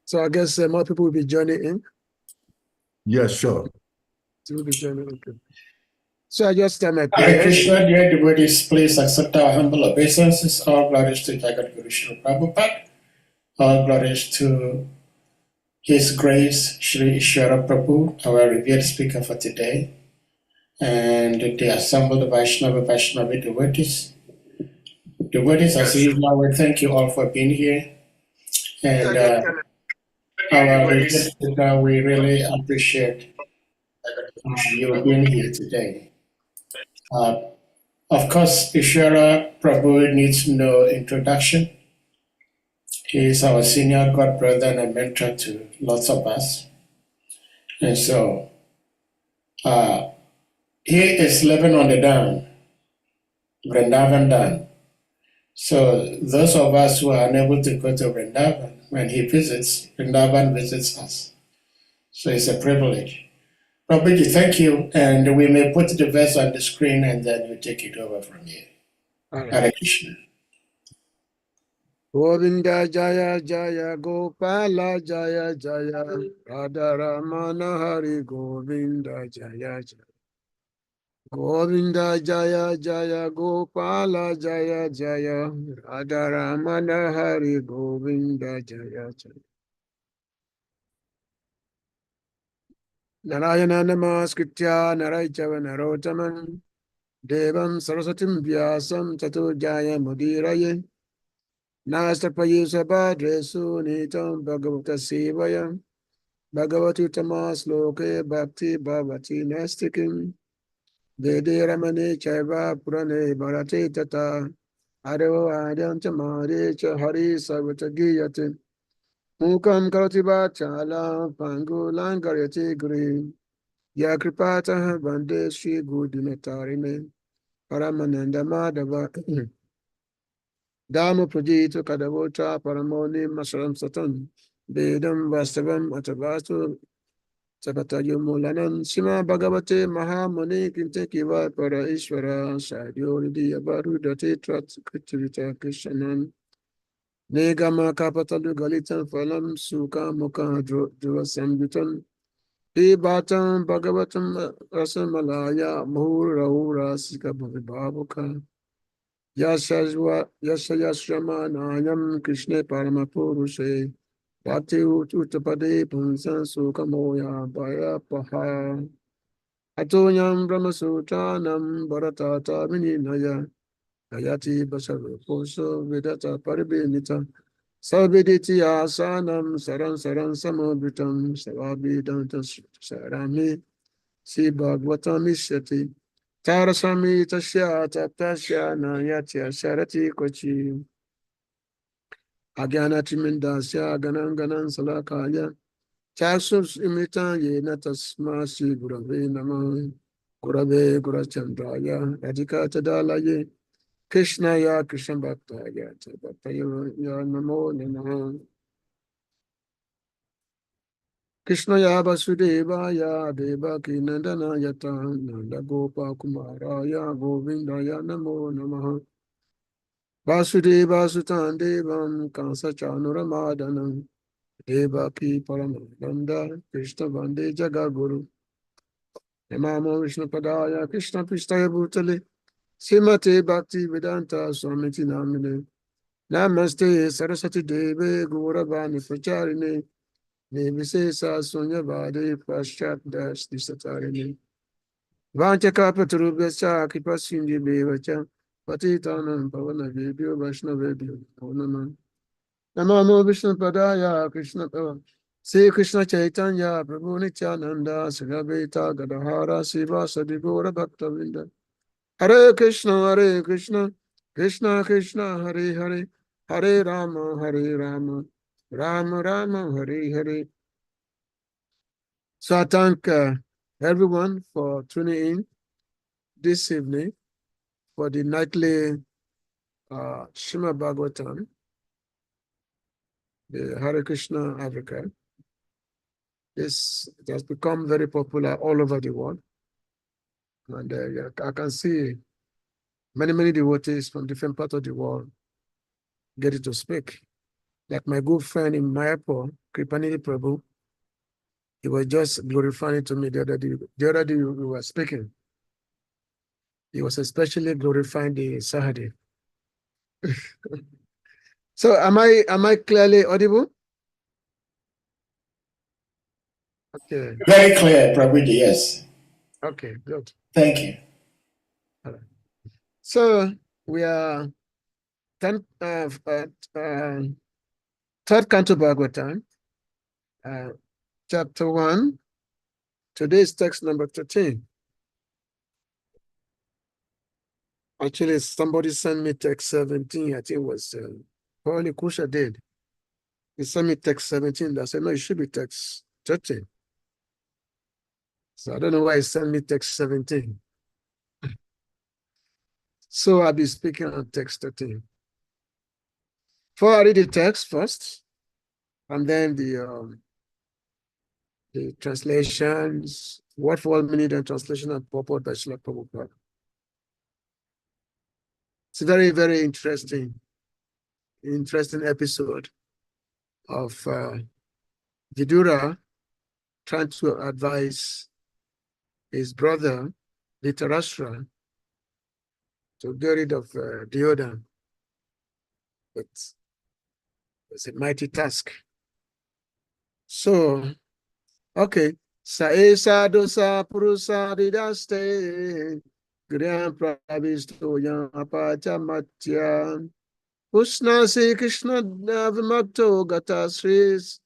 So I guess more people will be joining in. Yes, sure. Will be joining. Okay. So I just my Hare prayers. Krishna, dear devotees, please accept our humble obeisances. All glories to Jagat Guru Srila Prabhupada. All glories to His Grace, Sri Ishvara Prabhu, our revered speaker for today, and the assembled Vaishnavi devotees. Devotees, as usual, we thank you all for being here. And our revered speaker, we really appreciate you being here today. Of course, Ishvara Prabhu needs no introduction. He is our senior god brother and a mentor to lots of us. And so he is living on the down, Vrindavan down. So those of us who are unable to go to Vrindavan, when he visits, Vrindavan visits us. So it's a privilege. Prabhuji, thank you. And we may put the verse on the screen and then you take it over from here. Hare Krishna. Govinda Jaya Jaya Gopala Jaya Jaya Radharamana Hari Govinda Jaya Jaya Govinda Jaya Jaya Gopala Jaya Jaya Radharamana Hari Govinda Jaya Jaya Narayana Namaskritya Narayachava Narotaman Devam Sarasatim Vyasam Tato Jaya Mudiraye Nastapayu Sabhadresu Nitam Bhagavata Sevayam Bhagavati Tamas Loke Bhakti Bhavati Nastikim Vede Ramane Chaiva Purane Bharate Tata Aro Adyantamare Chahari Savatagiyate Mukam Karati Bachala Pangulan Garyati Guri Yakripata Vande Shri Gudinatarine Paramananda Madhava Dhamma Prajita Kadavota Paramoni Masaram Satan Vedam Vastavam Atavastu Sapatayo Mulanan Sima Bhagavate Mahamani Kinte Kiva Para Ishvara Sadyodi Abaru Dati Trat Kritivita Krishanan Negama Kapatalu Galitan Phalam Suka Mukha Dhruva Sambutan Pibatam Bhagavatam Rasamalaya Muhura Sika Bhavibabuka Yashyamanayam Krishna Paramapurushe Bhakti Uttapade Punsan Sukamoya Bhaya Paha Atonyam Brahmasutanam Bharatata Vininaya Gayati Basaru Poso Vedata Paribinita Sabiditi Asanam Saran Saran Samabhitam Savabhidanta Sarami Si Bhagavatam Ishyati Tarasami Tasya Taptasya Nayatya Sharati Kochi Agyana Timindasya Gananganan Salakaya Chasus Imitan Yena Tasma Si Gurave Nama Gurave Gurachandraya Radhika Tadalaye Krishna Ya Krishna Bhaktaya Bhaktaya Ya Namo Namaha Krishna Ya Vasudeva Ya Devaki Nandana Yata Nanda Gopa Kumara Ya Govinda Ya Namo Namaha Vasudeva Sutan Devam Kansa Chanuramadanam Devaki Paramananda Krishna Vande Jagaguru Namamo Vishnu Padaya Krishna Pristaya Bhutale Srimate Bhakti Vedanta Swamiti Namine Namaste Saraswati Deve Gauravani Pracharine Nirvisesa Sunyavade Paschat Das Disatarini Vanchakapaturubhascha Kipasindi Bevacha Patitanam Pavana Vibhyo Vaishnavebhyo Namaha Namamo Vishnu Padaya Krishna Sri Krishna Chaitanya Prabhu Nityananda Sri Advaita Gadadhara Srivasadi Gaura Bhaktavinda Hare Krishna Krishna Krishna Hare Hare Hare Rama Rama Rama Hare Hare. So I thank everyone for tuning in this evening for the nightly Srimad Bhagavatam, the Hare Krishna Africa. It has become very popular all over the world. And I can see many devotees from different parts of the world get it to speak. Like my good friend in Mayapur, Kripanidhi Prabhu, he was just glorifying to me the other day. The other day we were speaking. He was especially glorifying the Sahadi. So am I clearly audible? Okay. Very clear, Prabhuji, yes. Okay, good. Thank you. All right. So we are third Canto Bhagavatam, chapter 1. Today's text number 13. Actually, somebody sent me text 17. I think it was probably Kusha did. He sent me text 17. I said, no, it should be text 13. So I don't know why he sent me text 17. So I'll be speaking on text 13. Before I read the text first, and then the translations, word for word meaning and translation and purport by Srila Prabhupada. It's a very, very interesting episode of Vidura trying to advise his brother, Dhritarashtra, to get rid of Duryodhana. It's a mighty task. So, okay. Sa esa dosa purusa didaste Griyan pravisto yam apachamatya Usna se Krishna vimakto gata sris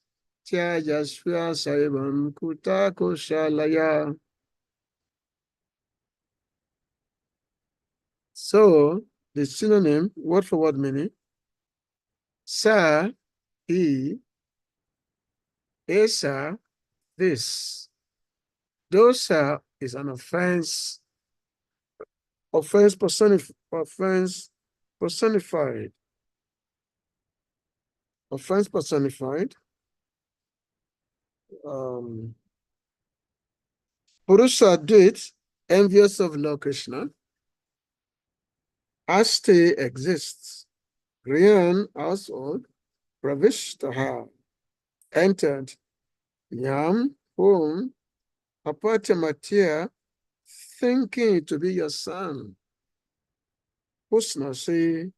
Tyajasvya saivam kuta kushalaya. So, the synonym, word for word meaning, sa, he, esa, this. Dosa is an offense personified. Offense personified. Purusha did, envious of Lord Krishna. Aste exists. Griyan household. Pravishtaha entered. Yam home. Apatamatia thinking to be your son. Husna say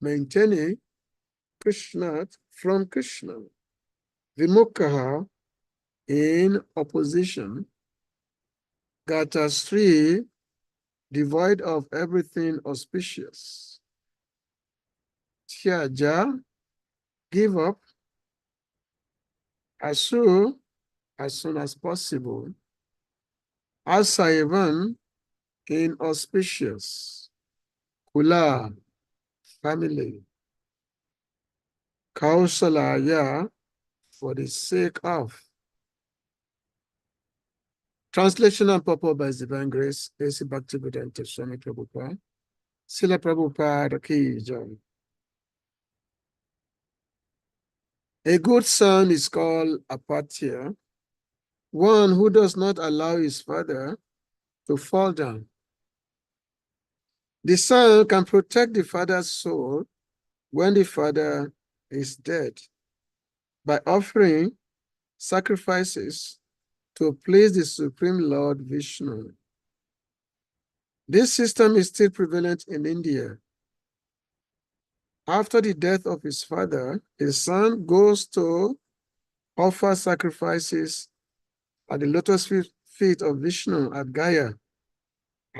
maintaining Krishna from Krishna. Vimukha in opposition. Gatasri devoid of everything auspicious. Tyaja give up. Asu as soon as possible. Asaivan inauspicious. Kula family. Kausalaya for the sake of. Translation and purport by His Divine Grace, A.C. Bhaktivedanta Swami Prabhupada. Srila Prabhupada Ki Jai. A good son is called apatya, one who does not allow his father to fall down. The son can protect the father's soul when the father is dead by offering sacrifices to please the Supreme Lord Vishnu. This system is still prevalent in India. After the death of his father, his son goes to offer sacrifices at the lotus feet of Vishnu at Gaya,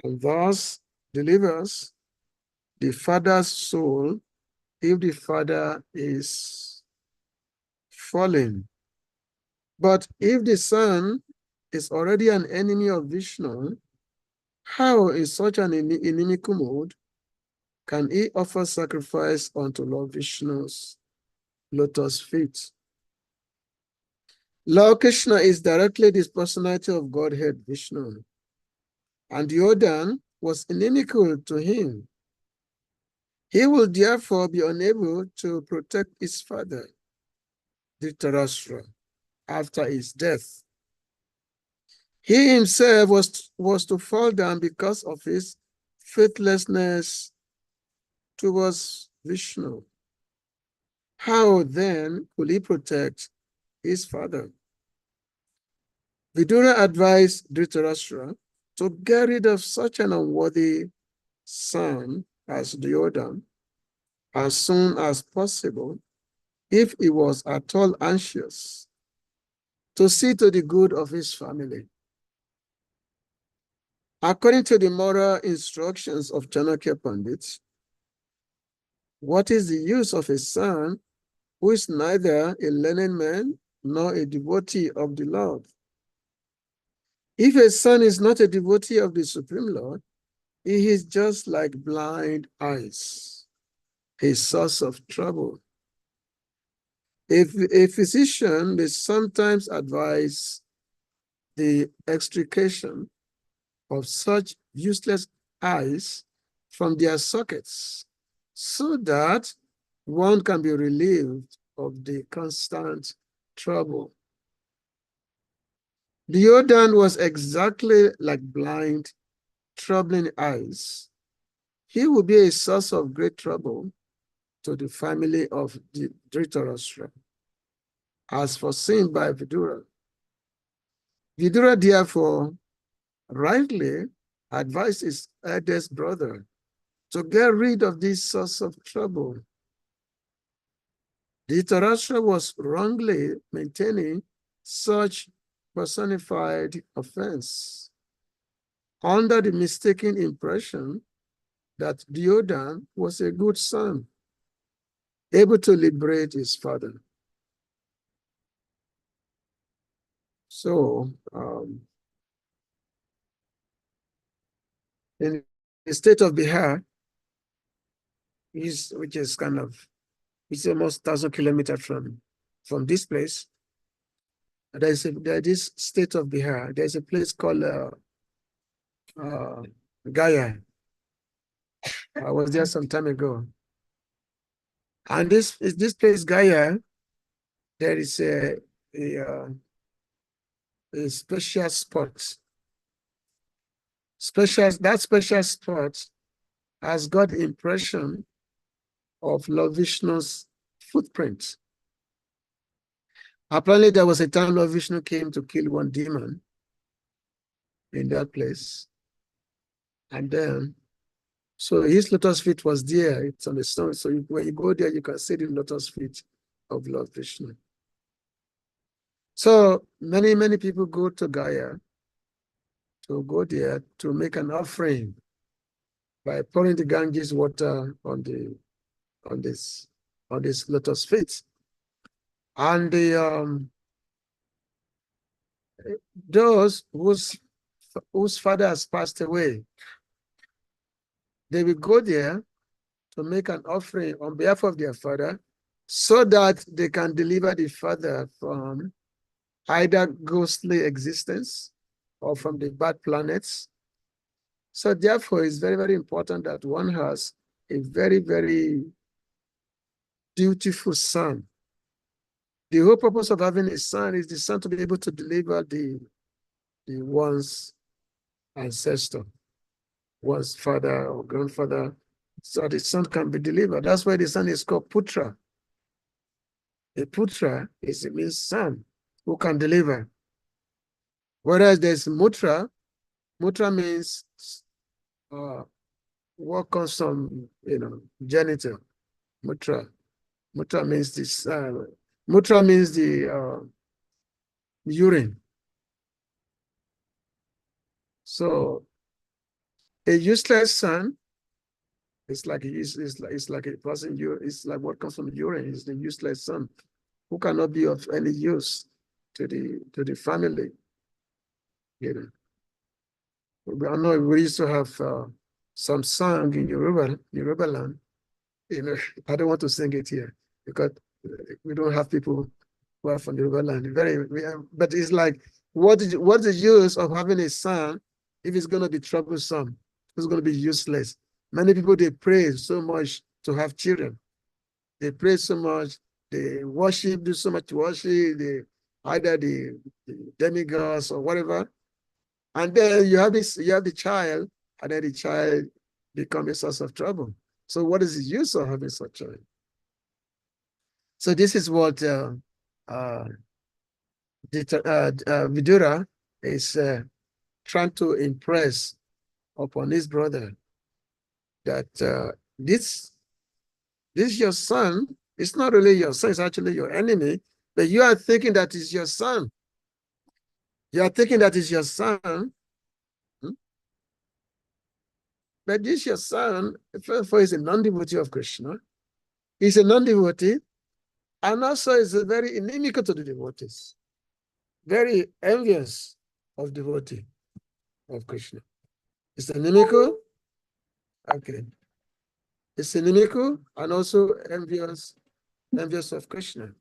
and thus delivers the father's soul if the father is fallen. But if the son is already an enemy of Vishnu, how in such an inimical mode can he offer sacrifice unto Lord Vishnu's lotus feet? Lord Krishna is directly the personality of Godhead Vishnu, and Duryodhana was inimical to him. He will therefore be unable to protect his father, Dhritarashtra, after his death. He himself was to fall down because of his faithlessness towards Vishnu. How then could he protect his father? Vidura advised Dhritarashtra to get rid of such an unworthy son as Duryodhana as soon as possible if he was at all anxious to see to the good of his family. According to the moral instructions of Chanakya Pandit, what is the use of a son who is neither a learned man nor a devotee of the Lord? If a son is not a devotee of the Supreme Lord, he is just like blind eyes, a source of trouble. If a physician may sometimes advise the extrication of such useless eyes from their sockets so that one can be relieved of the constant trouble. Duryodhana was exactly like blind, troubling eyes. He would be a source of great trouble to the family of Dhritarashtra, as foreseen by Vidura. Vidura therefore rightly advised his eldest brother to get rid of this source of trouble. Dhritarashtra was wrongly maintaining such personified offense under the mistaken impression that Duryodhana was a good son, able to liberate his father. So, in the state of Bihar, which is kind of, it's almost 1,000 kilometers from this place. There's this state of Bihar. There's a place called Gaya. I was there some time ago. And this place, Gaya, there is a special spot. That special spot has got the impression of Lord Vishnu's footprint. Apparently, there was a time Lord Vishnu came to kill one demon in that place. And then, so his lotus feet was there. It's on the stone. So when you go there, you can see the lotus feet of Lord Vishnu. So many people go to Gaya to go there to make an offering by pouring the Ganges water on this lotus feet. And those whose father has passed away, they will go there to make an offering on behalf of their father so that they can deliver the father from either ghostly existence or from the bad planets. So therefore, it's very, very important that one has a very, very dutiful son. The whole purpose of having a son is the son to be able to deliver the one's ancestor, one's father or grandfather, so the son can be delivered. That's why the son is called Putra. A Putra means son who can deliver. Whereas there's Mutra. Mutra means what comes from, genital. Mutra. Mutra means this. Mutra means the urine. So a useless son it's like a person. It's like what comes from urine. It's the useless son who cannot be of any use to the family. I know we used to have some song in Yoruba land. I don't want to sing it here because we don't have people who are from Yoruba land. But it's like, what's the use of having a son if it's going to be troublesome? It's going to be useless. Many people, they pray so much to have children. They pray so much. They worship, do so much worship. Either the demigods or whatever. And then you have the child, and then the child becomes a source of trouble. So what is the use of having such a child? So this is what Vidura is trying to impress upon his brother, that this your son, it's not really your son, it's actually your enemy, but you are thinking that is your son. You are thinking that is your son, but this your son, first of all, is a non-devotee of Krishna. He's a non-devotee, and also is very inimical to the devotees, very envious of devotee of Krishna. It's inimical, okay. It's inimical and also envious of Krishna,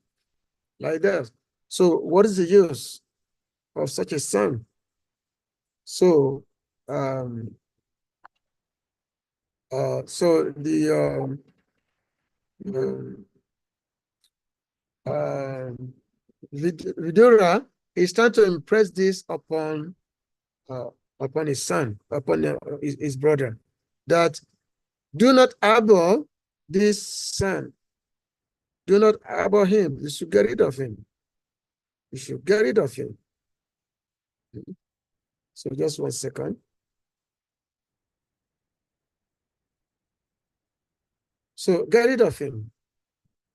like that. So what is the use of such a son? So, Vidura is trying to impress this upon his son, upon his brother, that do not abhor this son. Do not abhor him. You should get rid of him. You should get rid of him. So just 1 second. So get rid of him.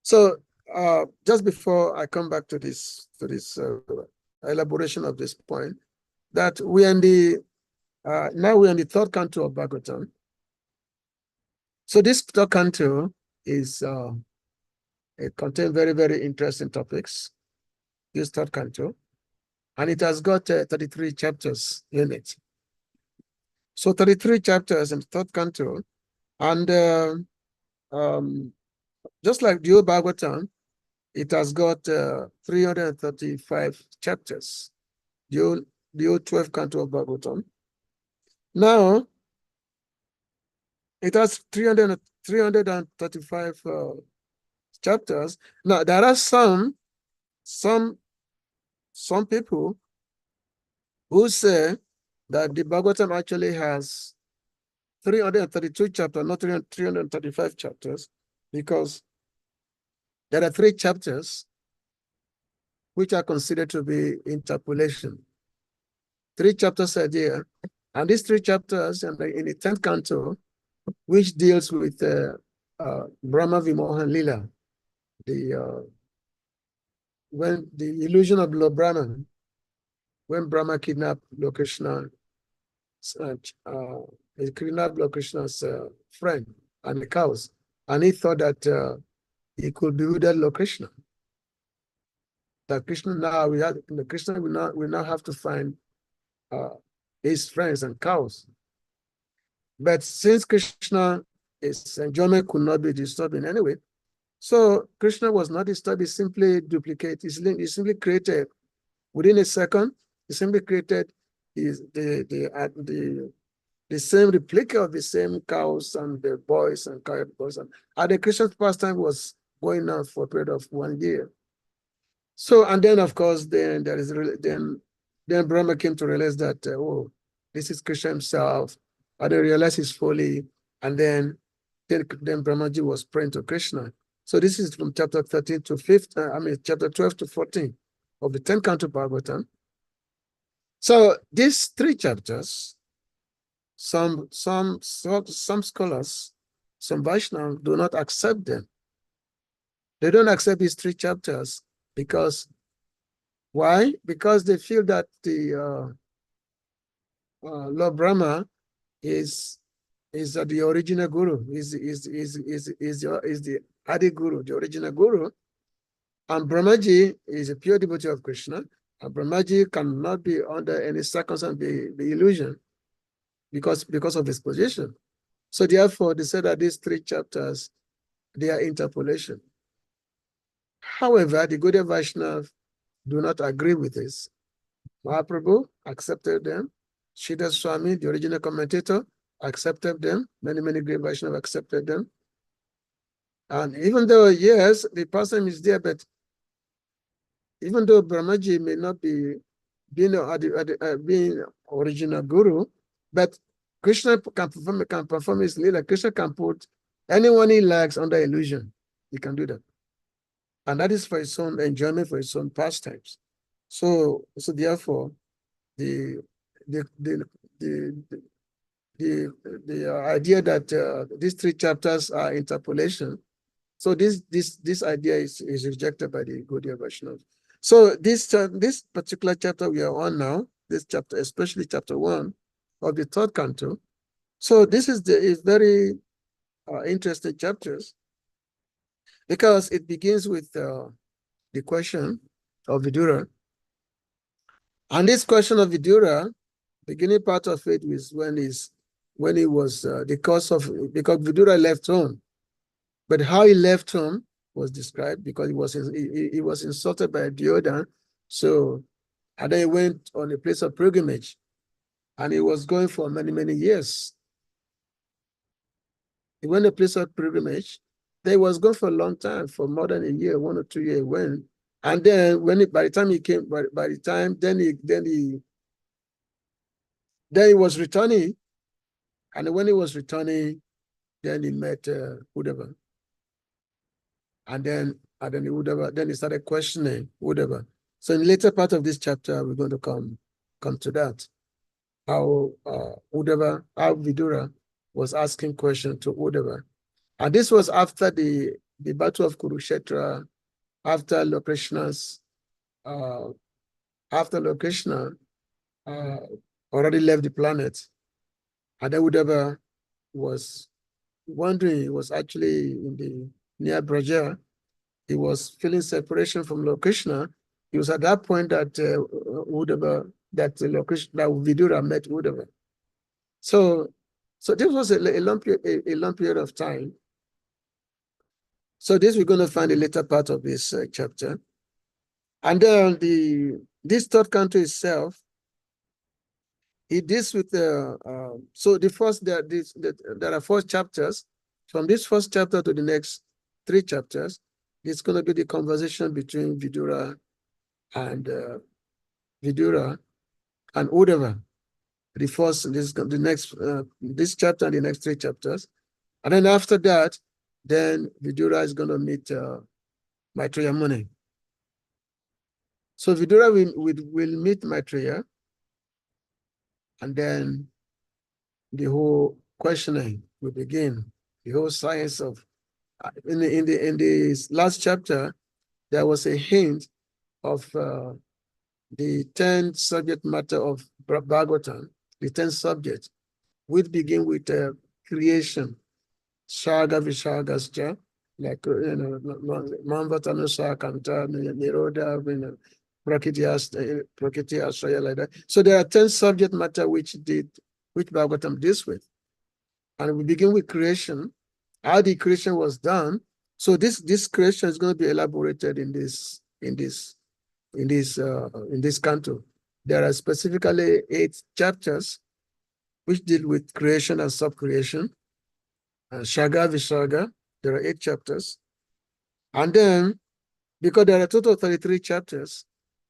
So just before I come back to this elaboration of this point, that we are in the now we're in the third canto of Bhagavatam. So this third canto is it contains very, very interesting topics. This third canto, and it has got 33 chapters in it. So 33 chapters in the third canto, and just like the old Bhagavatam, it has got 335 chapters. The old 12th canto of Bhagavatam. Now, it has 335 chapters. Now, there are some people who say that the Bhagavatam actually has 332 chapters, not 335 chapters, because there are 3 chapters which are considered to be interpolation. 3 chapters are there, and these 3 chapters in the 10th canto, which deals with Brahma Vimohan Lila, when the illusion of Lord Brahman, when Brahma kidnapped Lord Krishna, he kidnapped Lord Krishna's friend and the cows, and he thought that he could bewilder Lord Krishna. That Krishna now Krishna will now have to find his friends and cows. But since Krishna, his enjoyment could not be disturbed in any way, so Krishna was not disturbed. He simply duplicated. He simply created within a second. He simply created the same replica of the same cows and the boys and cow boys. And the Krishna's pastime was going on for a period of 1 year. So, and then of course, then Brahma came to realize that oh, this is Krishna himself. And then realized his folly, and then Brahmaji was praying to Krishna. So this is from chapter 13 to 15. Chapter 12 to 14 of the 10th canto Bhagavatam. So these 3 chapters, some scholars, some Vaishnavas do not accept them. They don't accept these 3 chapters because why? Because they feel that the Lord Brahma is the original guru, is the Adi Guru, the original guru, and Brahmaji is a pure devotee of Krishna, and Brahmaji cannot be under any circumstance be illusion because of his position. So therefore, they said that these 3 chapters, they are interpolation. However, the Gaudiya Vaishnavas do not agree with this. Mahaprabhu accepted them. Sridhar Swami, the original commentator, accepted them. Many great Vaishnavas accepted them. And even though, yes, the person is there, but even though Brahmaji may not be being original guru, but Krishna can perform his leela. Krishna can put anyone he likes under illusion. He can do that. and that is for its own enjoyment, for its own pastimes. So therefore, the the the the the idea that these three chapters are interpolation. So this idea is rejected by the Gaudiya Vaishnavas. So this particular chapter we are on now, this chapter, especially chapter 1 of the third canto. So this is very interesting chapters because it begins with the question of Vidura. And this question of Vidura, beginning part of it was when he was because Vidura left home. But how he left home was described because he was insulted by Duryodhana. So, and then he went on a place of pilgrimage, and he was going for many, many years. He went to a place of pilgrimage. Then he was going for a long time, for more than a year, 1 or 2 years. And then by the time he came, by the time then he was returning, and when he was returning, then he met Uddhava. And then Uddhava, then he started questioning Uddhava. So in the later part of this chapter, we're going to come to that. How Uddhava, how Vidura was asking questions to Uddhava. And this was after the battle of Kurukshetra, after Lokrishna's already left the planet. And then Uddhava was wondering, he was actually near Braja. He was feeling separation from Lokrishna. It was at that point that Vidura met Uddhava. So this was a long period of time. So this we're going to find the later part of this chapter. And then this third canto itself, it deals with so the first there are 4 chapters. From this first chapter to the next 3 chapters, it's going to be the conversation between Vidura and Uddhava. This chapter and the next 3 chapters, and then after that, then Vidura is going to meet Maitreya Muni. So Vidura will meet Maitreya, and then the whole questioning will begin. The whole science of in the last chapter, there was a hint of the 10 subject matter of Bhagavatam, the 10 subjects, which begin with creation, Shaga Vishagascha, like Mamvatanu Kanta, Niroda, Prakriti Ashraya, like that. So there are 10 subject matter which Bhagavatam deals with. And we begin with creation, how the creation was done. So this creation is going to be elaborated in this canto. There are specifically 8 chapters which deal with creation and sub-creation. Shaga Vishaga, there are 8 chapters. And then, because there are a total of 33 chapters,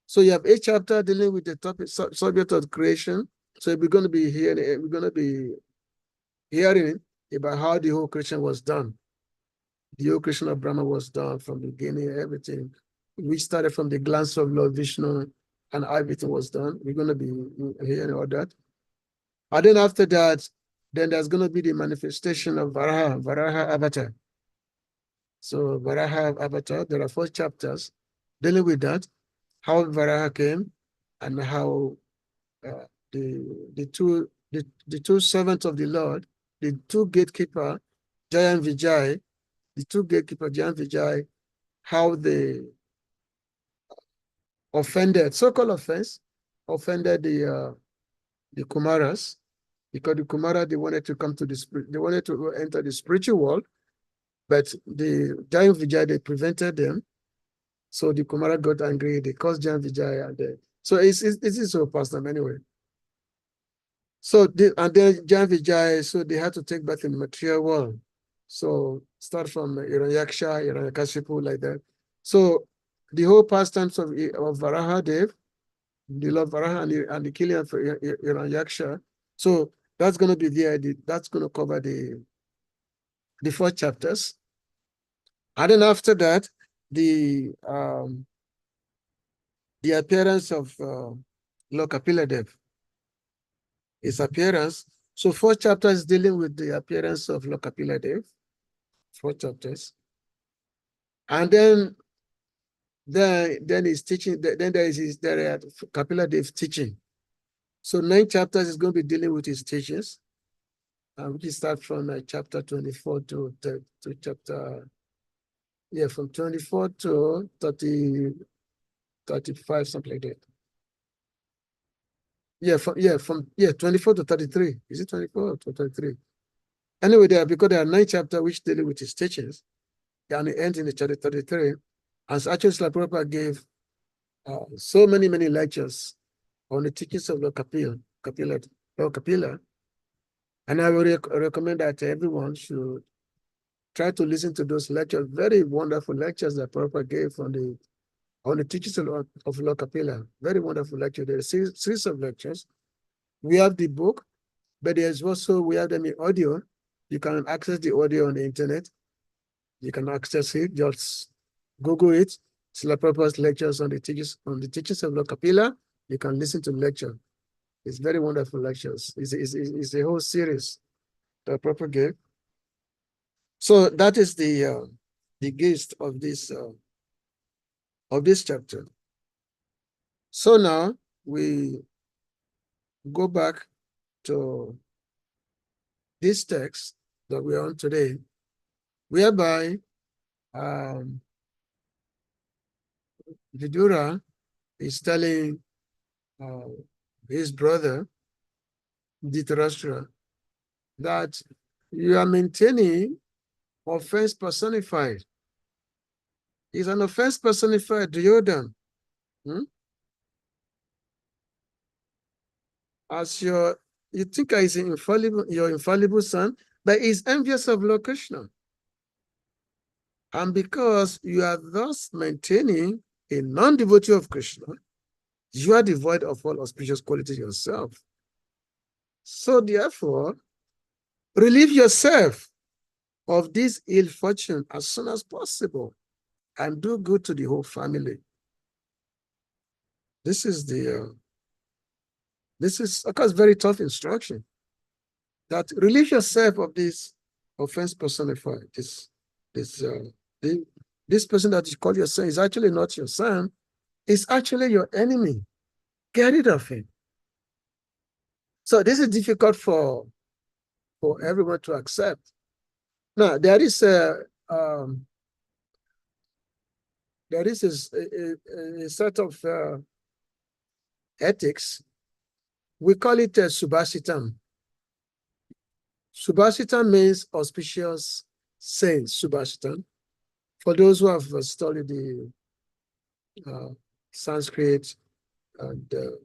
so you have 8 chapters dealing with the topic subject of creation. So we're going to be hearing about how the whole creation was done. The whole creation of Brahma was done from the beginning, everything. We started from the glance of Lord Vishnu, and everything was done. We're going to be hearing all that. And then after that, then there's going to be the manifestation of Varaha Avatar. So Varaha Avatar, there are 4 chapters dealing with that, how Varaha came, and how the two servants of the Lord, the 2 gatekeeper, Jaya and Vijay, the 2 gatekeeper, Jaya and Vijay, how they offended, so-called offense, offended the Kumaras, because the Kumara, they wanted to come to they wanted to enter the spiritual world, but the Jaya and Vijay, they prevented them. So the Kumara got angry, they caused Jaya and Vijay, and so it's so personal anyway. So and then Jaya and Vijay, so they had to take back in the material world. So start from Hiranyaksha, Hiranyakashipu, like that. So the whole pastimes of Varaha Dev, the Lord Varaha and the killing of Hiranyaksha. So that's going to be that's going to cover the 4 chapters. And then after that, the appearance of Lord Kapiladev, his appearance. So 4 chapters dealing with the appearance of Lord Kapiladev, 4 chapters. And then he's teaching, then there is Kapiladev's teaching. So 9 chapters is going to be dealing with his teachings. Which start from chapter 24 to chapter, from 24 to 35, something like that. From 24 to 33. Is it 24 to 33? Anyway, because there are 9 chapters which deal with his teachings, and it ends in the chapter 33. And so actually, Srila Prabhupada gave so many lectures on the teachings of Lord Kapila. And I would recommend that everyone should try to listen to those lectures, very wonderful lectures that Prabhupada gave on the teachings of Lord Kapila. Very wonderful lecture. There are a series of lectures. We have the book, but there's also, we have them in audio. You can access the audio on the internet. You can access it, just Google it. Srila Prabhupada's lectures on the teachings of Lord Kapila. You can listen to the lecture. It's very wonderful lectures. It's a whole series that Prabhupada gave. So that is the gist of this chapter. So now we go back to this text that we are on today, whereby Vidura is telling his brother Dhritarashtra that you are maintaining offense personified. It's an offense personified, Duryodhana. As you think he's your infallible son, but he's envious of Lord Krishna. And because you are thus maintaining a non-devotee of Krishna, you are devoid of all auspicious qualities yourself. So therefore, relieve yourself of this ill fortune as soon as possible and do good to the whole family. This is of course, very tough instruction. That relieve yourself of this offense personified. This person that you call your son is actually not your son. It's actually your enemy. Get rid of him. So this is difficult for everyone to accept. Now there is a set of ethics. We call it Subhasitam. Subhasitam means auspicious sayings. Subhasitam. For those who have studied the Sanskrit and to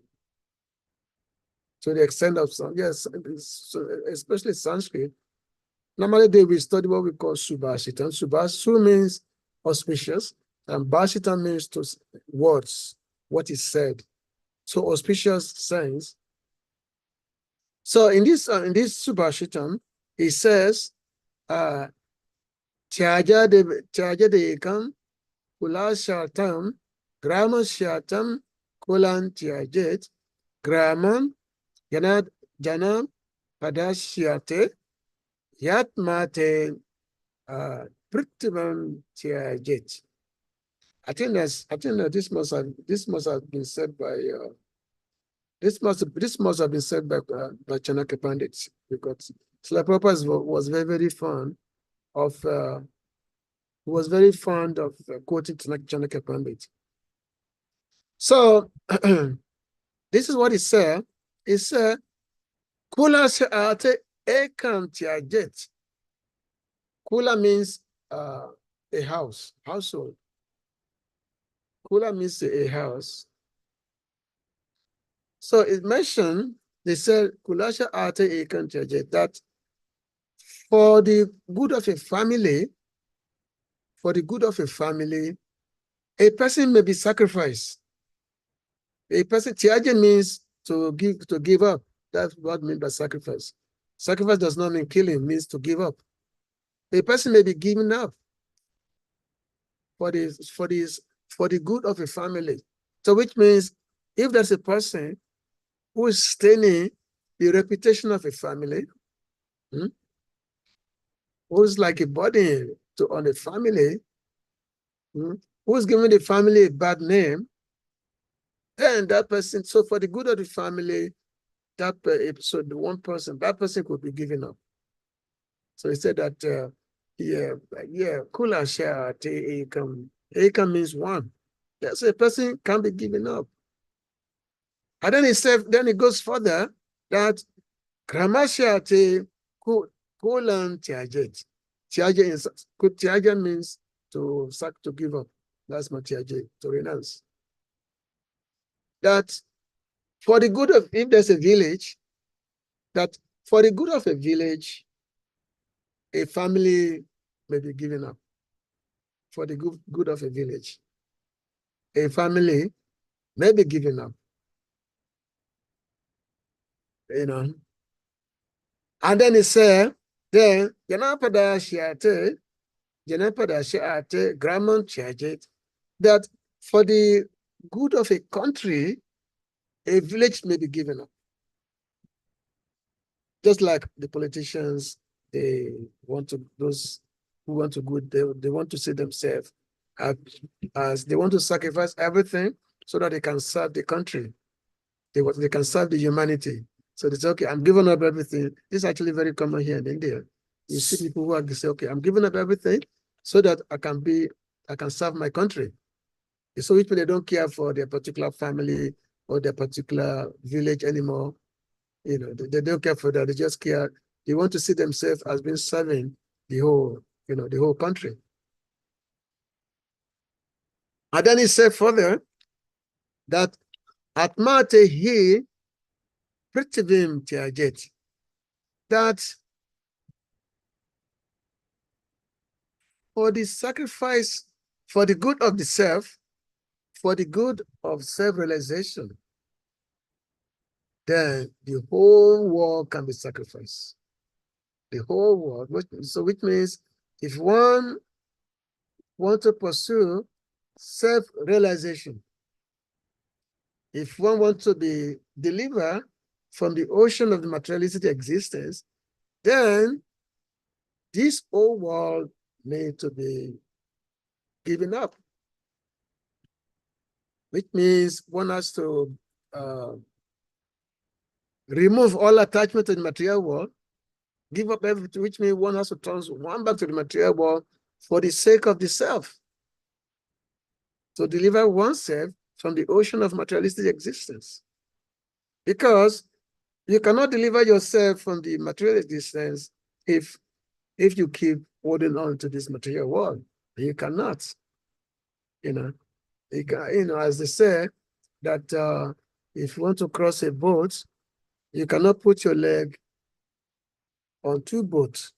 the extent of some, yes, especially Sanskrit. Normally they will study what we call Subhasitam. Su means auspicious, and Bhasitam means to words, what is said. So auspicious sayings. So in this Subhasitam, it says, Tyaja dekam kula shatam grama shatam kulan tyajet gramam janam padashyate yatmate prittivam tyajet. I think that this must have been said by this must have been said by Chanakya Pandits, because Srila Prabhupada was very fond of quoting Chanakya Pandits. So this is what he said. He said, Kula se'ate ekam tyajet. Kula means a house, household. Kula means a house. So it mentioned, they said, Kulasha ate ekam tyajet, that for the good of a family, a person may be sacrificed. A person, tyajet means to give up. That's what means by sacrifice. Sacrifice does not mean killing, it means to give up. A person may be given up. for the good of a family. So which means if there's a person who is staining the reputation of a family, who's like a burden on a family, who's giving the family a bad name, then that person, so for the good of the family, so the one person, that person could be given up. So he said that, kula share ekam means one. That's a person can be given up. And then he said, then it goes further that Kramasha te kulan tiajet. Tiajet means to give up. That's my tiajet, to renounce. That for the good of, if there's a village, that for the good of a village, a family may be given up. For the good of a village, a family may be given up. You know. And then he said, then, Yanapada Shiate, Grammon Chajet, that for the good of a country, a village may be given up. Just like the politicians, those who want to good, they want to see themselves as they want to sacrifice everything so that they can serve the country. They can serve the humanity. So they say, okay, I'm giving up everything. This is actually very common here in India. You see people who are say, okay, I'm giving up everything so that I can serve my country. So which they don't care for their particular family or their particular village anymore. You know, they don't care for that. They just care. They want to see themselves as being serving the whole country. And then he said further that Atmate he Prithivim Tiajet, that for the sacrifice, for the good of the self, for the good of self-realization, then the whole world can be sacrificed. The whole world. Which means if one wants to pursue self-realization, if one wants to be delivered from the ocean of the materialistic existence, then this whole world needs to be given up. Which means one has to remove all attachment to the material world, give up everything, which means one has to turn one back to the material world for the sake of the self. To deliver oneself from the ocean of materialistic existence. Because you cannot deliver yourself from the material existence if you keep holding on to this material world. You cannot. As they say, that if you want to cross a boat, you cannot put your leg on two boats.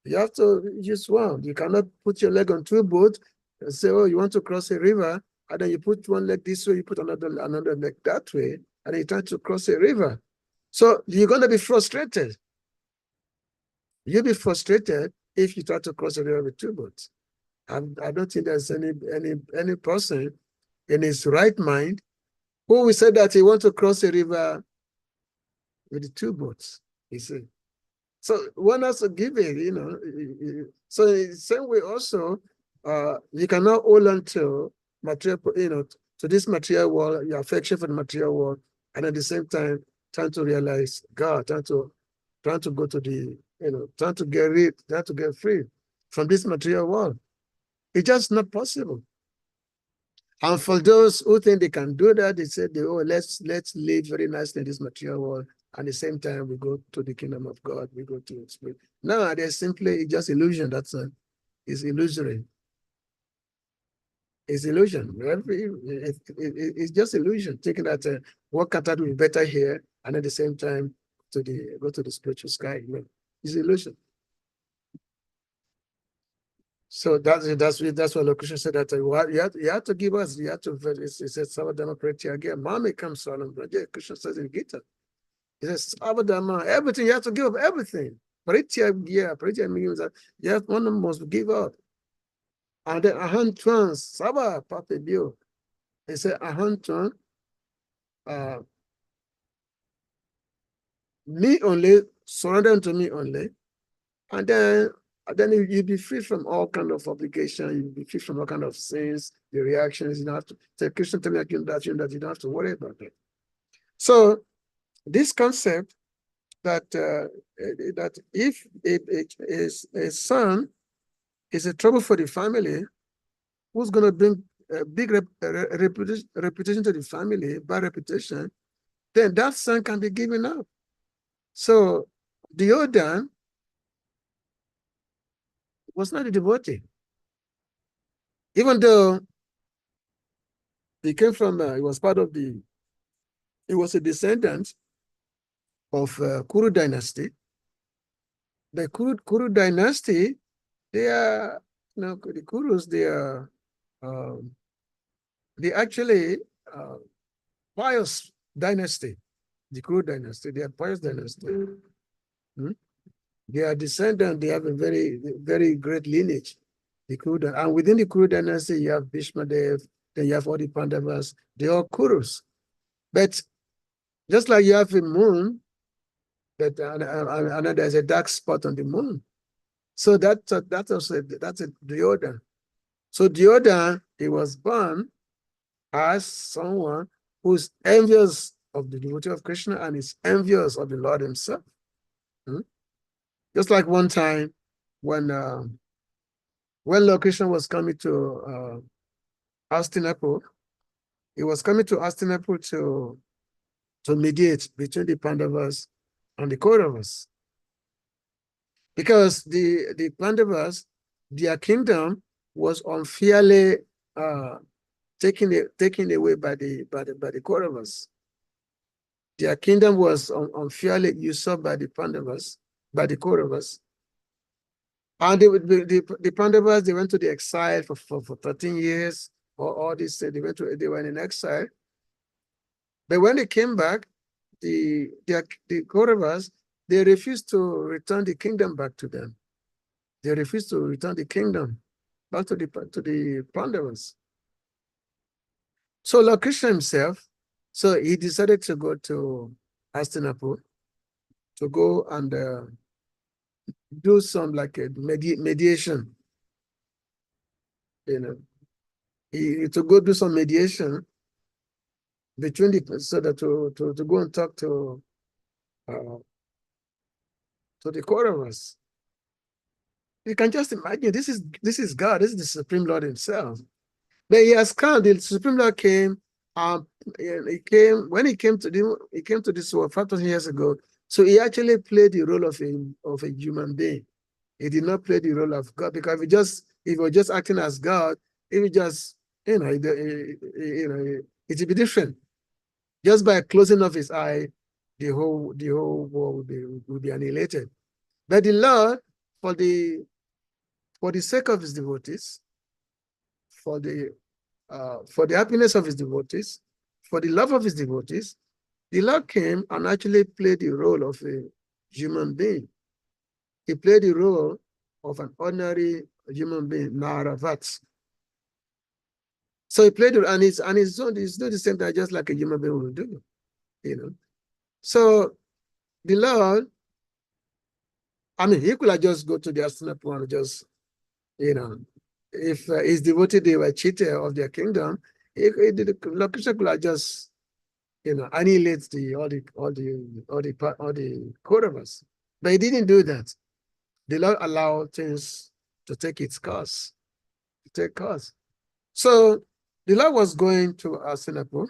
You have to use one. You cannot put your leg on two boats and say, oh, you want to cross a river, and then you put one leg this way, you put another leg that way, and you try to cross a river. So you're going to be frustrated. You'll be frustrated if you try to cross a river with two boats. I don't think there's any person in his right mind who will say that he wants to cross a river with the two boats, you see. So one has to give it, So in the same way also, you cannot hold on to material, to this material world, your affection for the material world, and at the same time, trying to realize God, trying to go to the, trying to get free from this material world. It's just not possible. And for those who think they can do that, they say, let's live very nicely in this material world. At the same time, we go to the kingdom of God, we go to spirit. No, there's simply just illusion. It's illusory. It's illusion. It's just illusion, thinking that work out will be better here, and at the same time, go to the spiritual sky. It's illusion. So that's what Lokusha said, that you have to give us, it says, Savadama Pratya again. Mommy comes on, Krishna says in Gita. He says, Savadama, everything, you have to give up everything. Pratya means that one must give up. And then Ahantuan, Saba, Papa Bio. He said, Ahantuan, me only, surrender unto me only. And then you'll be free from all kind of obligation. You'll be free from all kind of sins, the reactions. You don't have to say, Christian, tell me again that you don't have to worry about it. So this concept that that if a son is a trouble for the family, who's going to bring a big reputation to the family, bad reputation, then that son can be given up. So Deodan was not a devotee, even though he came from, he was part of he was a descendant of Kuru dynasty. The Kuru dynasty, they are, the Kurus, they actually pious dynasty, the Kuru dynasty, they are pious dynasty. They are descendants, they have a very, very great lineage. The Kuru, and within the Kuru dynasty, you have Bhishma Dev, then you have all the Pandavas, they are Kurus. But just like you have a moon, that and there's a dark spot on the moon. So that's a Duryodhana. So Duryodhana, he was born as someone who's envious of the devotee of Krishna and is envious of the Lord himself. Just like one time when Lord Krishna was coming to Hastinapur, he was coming to Hastinapur to mediate between the Pandavas and the Kauravas. Because the Pandavas, their kingdom was unfairly taken away by the Kauravas. Their kingdom was unfairly usurped by the Pandavas, by the Kauravas. And the Pandavas, they went to the exile for 13 years, or all this, they were in exile. But when they came back, the Kauravas, they refused to return the kingdom back to them. They refused to return the kingdom back to the Pandavas. So Lord Krishna himself, so he decided to go to Hastinapur to go and do some like a mediation, to go do some mediation between so that to go and talk to the Kauravas. You can just imagine, this is God, this is the Supreme Lord himself. But he has come, the Supreme Lord came, when he came to this world 5,000 years ago. So he actually played the role of a human being. He did not play the role of God, because if he was just acting as God, it would just, it would be different. Just by closing of his eye, the whole world would be annihilated. But the Lord, for the sake of his devotees, for the happiness of his devotees, for the love of his devotees, the Lord came and actually played the role of a human being. He played the role of an ordinary human being, Naravat. So he played it, and he's doing the same thing just like a human being will do, So the Lord, I mean, he could have just go to the Hastinapur and just, if his devotee, they were cheated of their kingdom, Lord Krishna could have just, annihilate all the Kauravas. But he didn't do that. The Lord allowed things to take its course, So the Lord was going to Hastinapur,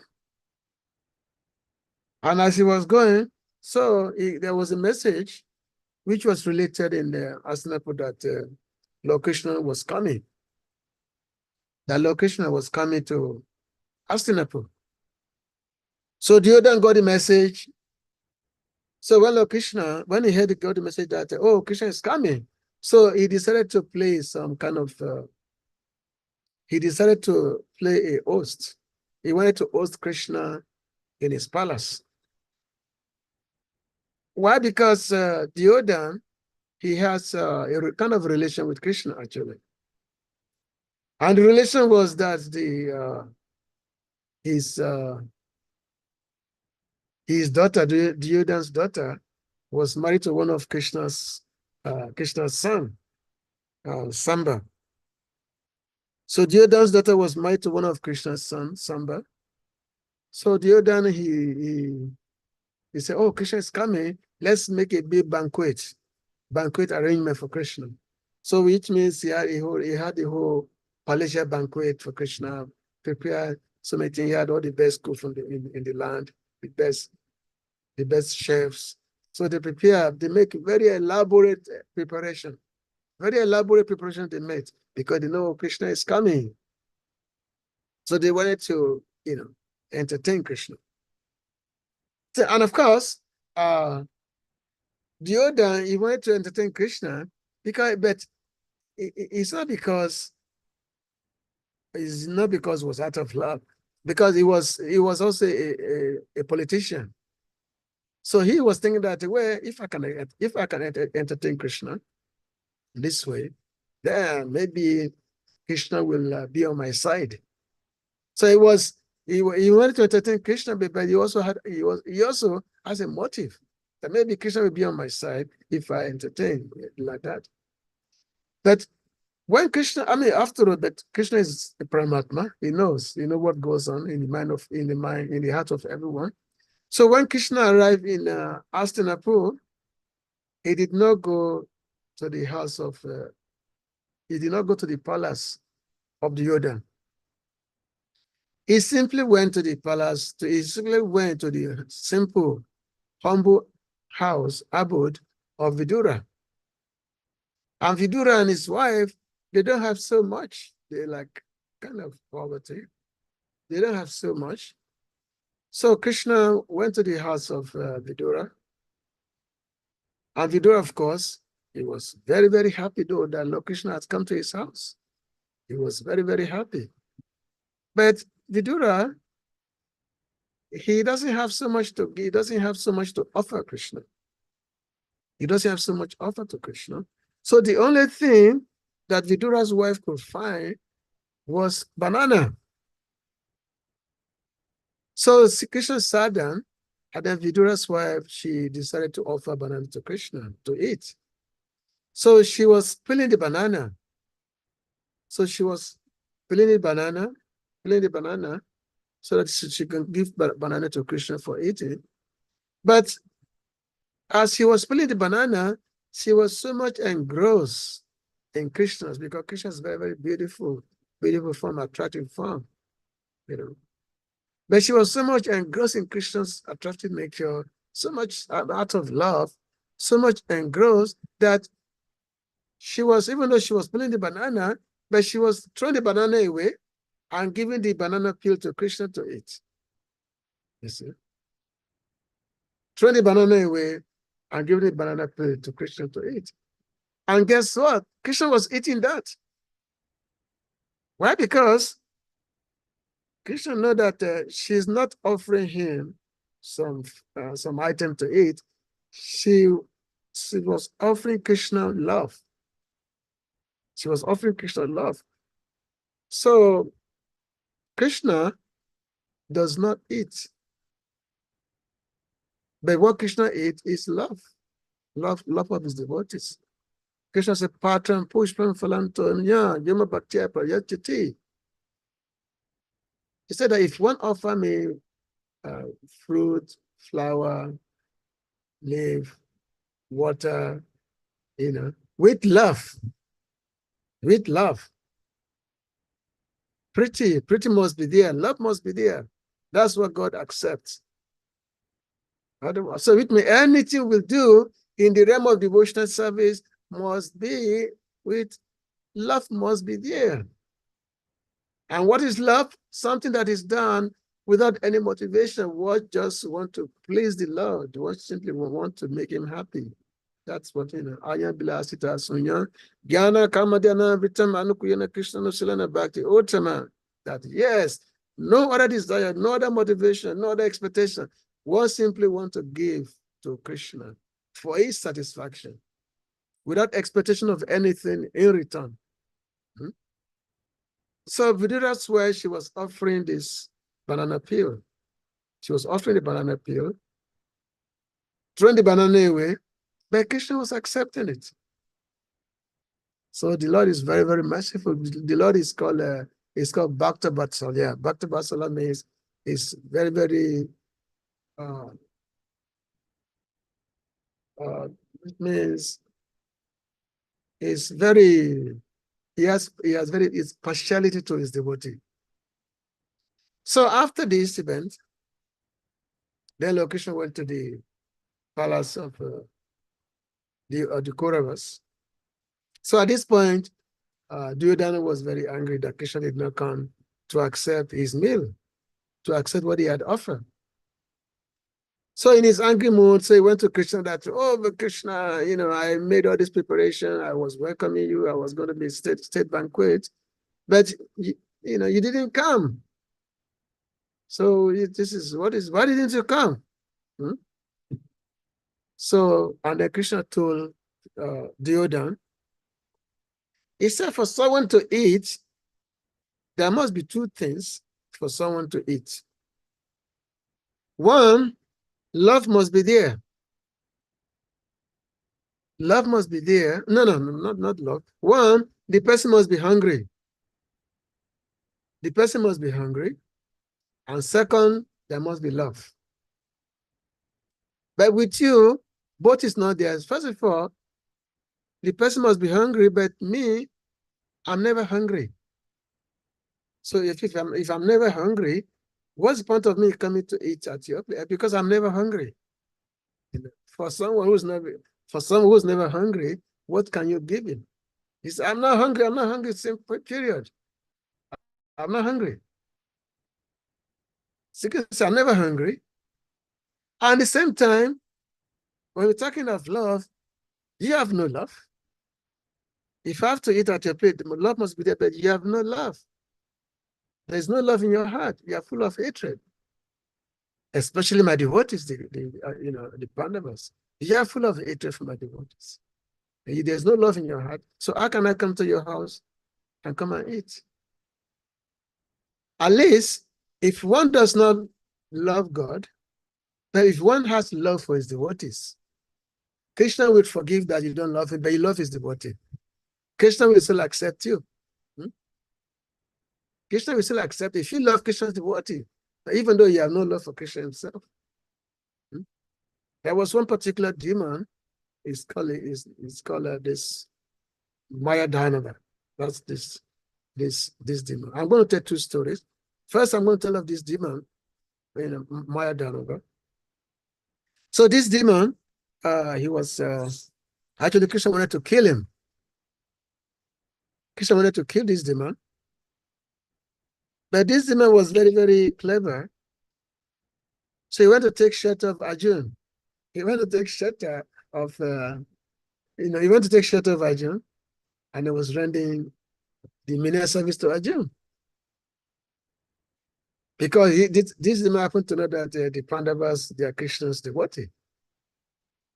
and as he was going, so there was a message which was related in the Hastinapur that Lord Krishna was coming. That Lord Krishna was coming to Hastinapur. So Duryodhana got the message. So when Lord Krishna, when he got the message that, oh, Krishna is coming, so he decided to play some kind of, he decided to play a host. He wanted to host Krishna in his palace. Why? Because Duryodhana, he has a kind of relation with Krishna, actually. And the relation was that his daughter, Duryodhana's daughter, was married to one of Krishna's son, Samba. So Duryodhana's daughter was married to one of Krishna's son, Samba. So Duryodhana, he said, "Oh, Krishna is coming. Let's make a big banquet arrangement for Krishna." So which means he had the whole palatial banquet for Krishna, prepared so many things. He had all the best cook from in the land, the best chefs. So they make very elaborate preparation. Very elaborate preparation they made because they know Krishna is coming. So they wanted to, entertain Krishna. So, and of course, Duryodhana, he wanted to entertain Krishna but it's not because it was out of love, because he was also a politician. So he was thinking that, well, if I can entertain Krishna this way, then maybe Krishna will be on my side. So he wanted to entertain Krishna, but he also has a motive that maybe Krishna will be on my side if I entertain like that. But when Krishna, after all, that Krishna is a Paramatma, he knows what goes on in the heart of everyone. So when Krishna arrived in Hastinapur, he did not go to the house of, he did not go to the palace of Duryodhana. He simply went to the palace, he simply went to the simple, humble abode of Vidura. And Vidura and his wife, they don't have so much. They're like kind of poverty. They don't have so much. So Krishna went to the house of Vidura. And Vidura, of course, he was very, very happy though that Lord Krishna had come to his house. He was very, very happy. But Vidura, he doesn't have so much to offer Krishna. He doesn't have so much offer to Krishna. So the only thing that Vidura's wife could find was banana. So Krishna sat down, and then Vidura's wife, she decided to offer banana to Krishna to eat. So she was peeling the banana. So she was peeling the banana so that she can give banana to Krishna for eating. But as she was peeling the banana, she was so much engrossed in Krishna's, because Krishna is very, very beautiful form, attractive form, But she was so much engrossed in Krishna's attractive nature, so much out of love, so much engrossed that even though she was peeling the banana, but she was throwing the banana away and giving the banana peel to Krishna to eat. You see? Throwing the banana away and giving the banana peel to Krishna to eat. And guess what? Krishna was eating that. Why? Because Krishna knew that she's not offering him some item to eat. She was offering Krishna love. She was offering Krishna love. So Krishna does not eat. But what Krishna eats is love. Love of his devotees. Krishna said, Patram Pushpam Phalantonya Yama Bhaktya Prayachati. He said that if one offer me fruit, flower, leaf, water, with love, pretty must be there, love must be there. That's what God accepts. So with me, anything we'll do in the realm of devotional service must be with love, must be there. And what is love? Something that is done without any motivation. What just want to please the Lord. What simply want to make him happy. That's what, Aya Bilasita Sunya. Gyana Kamadhyana Vitam Anukuyana Krishna Nusilana Bhakti. Utama. That yes, no other desire, no other motivation, no other expectation. One simply want to give to Krishna for his satisfaction without expectation of anything in return. So that's why she was offering this banana peel. She was offering the banana peel, throwing the banana away, but Krishna was accepting it. So the Lord is very, very merciful. The Lord is called Bhakta Vatsal. Yeah, Bhakta Vatsal means is very, very it means is very he has very his partiality to his devotee. So after this event, then Lord Krishna went to the palace of the Kauravas. So at this point, Duryodhana was very angry that Krishna did not come to accept his meal, to accept what he had offered. So in his angry mood, so he went to Krishna that, oh, but Krishna, I made all this preparation. I was welcoming you. I was going to be state banquet, but you didn't come. So why didn't you come? So, and then Krishna told Duryodhana, he said, for someone to eat, there must be two things for someone to eat. One, love must be there. Love must be there. No, not love. One, the person must be hungry. The person must be hungry. And second, there must be love. But with you, both is not there. First of all, the person must be hungry, but me, I'm never hungry. So if I'm never hungry, what's the point of me coming to eat at your place? Because I'm never hungry. For someone who's never hungry, what can you give him? He said, I'm not hungry, simple period. I'm not hungry. Because I'm never hungry. And at the same time, when we're talking of love, you have no love. If I have to eat at your plate, love must be there, but you have no love. There's no love in your heart. You are full of hatred. Especially my devotees, the Pandavas. You are full of hatred for my devotees. There's no love in your heart. So how can I come to your house and come and eat? At least, if one does not love God, but if one has love for his devotees, Krishna will forgive that you don't love him, but you love his devotee. Krishna will still accept you. Krishna will still accept if you love Krishna's devotee, even though you have no love for Krishna himself. There was one particular demon, it's called this Maya Dhanava. That's this demon. I'm going to tell two stories. First, I'm going to tell of this demon, Maya Dhanava. So this demon, he was actually Krishna wanted to kill him. Krishna wanted to kill this demon. But this demon was very, very clever. So he went to take shelter of Arjuna. He went to take shelter of, he went to take shelter of Arjuna, and he was rendering the menial service to Arjuna. Because this demon happened to know that the Pandavas, they are Krishna's devotee.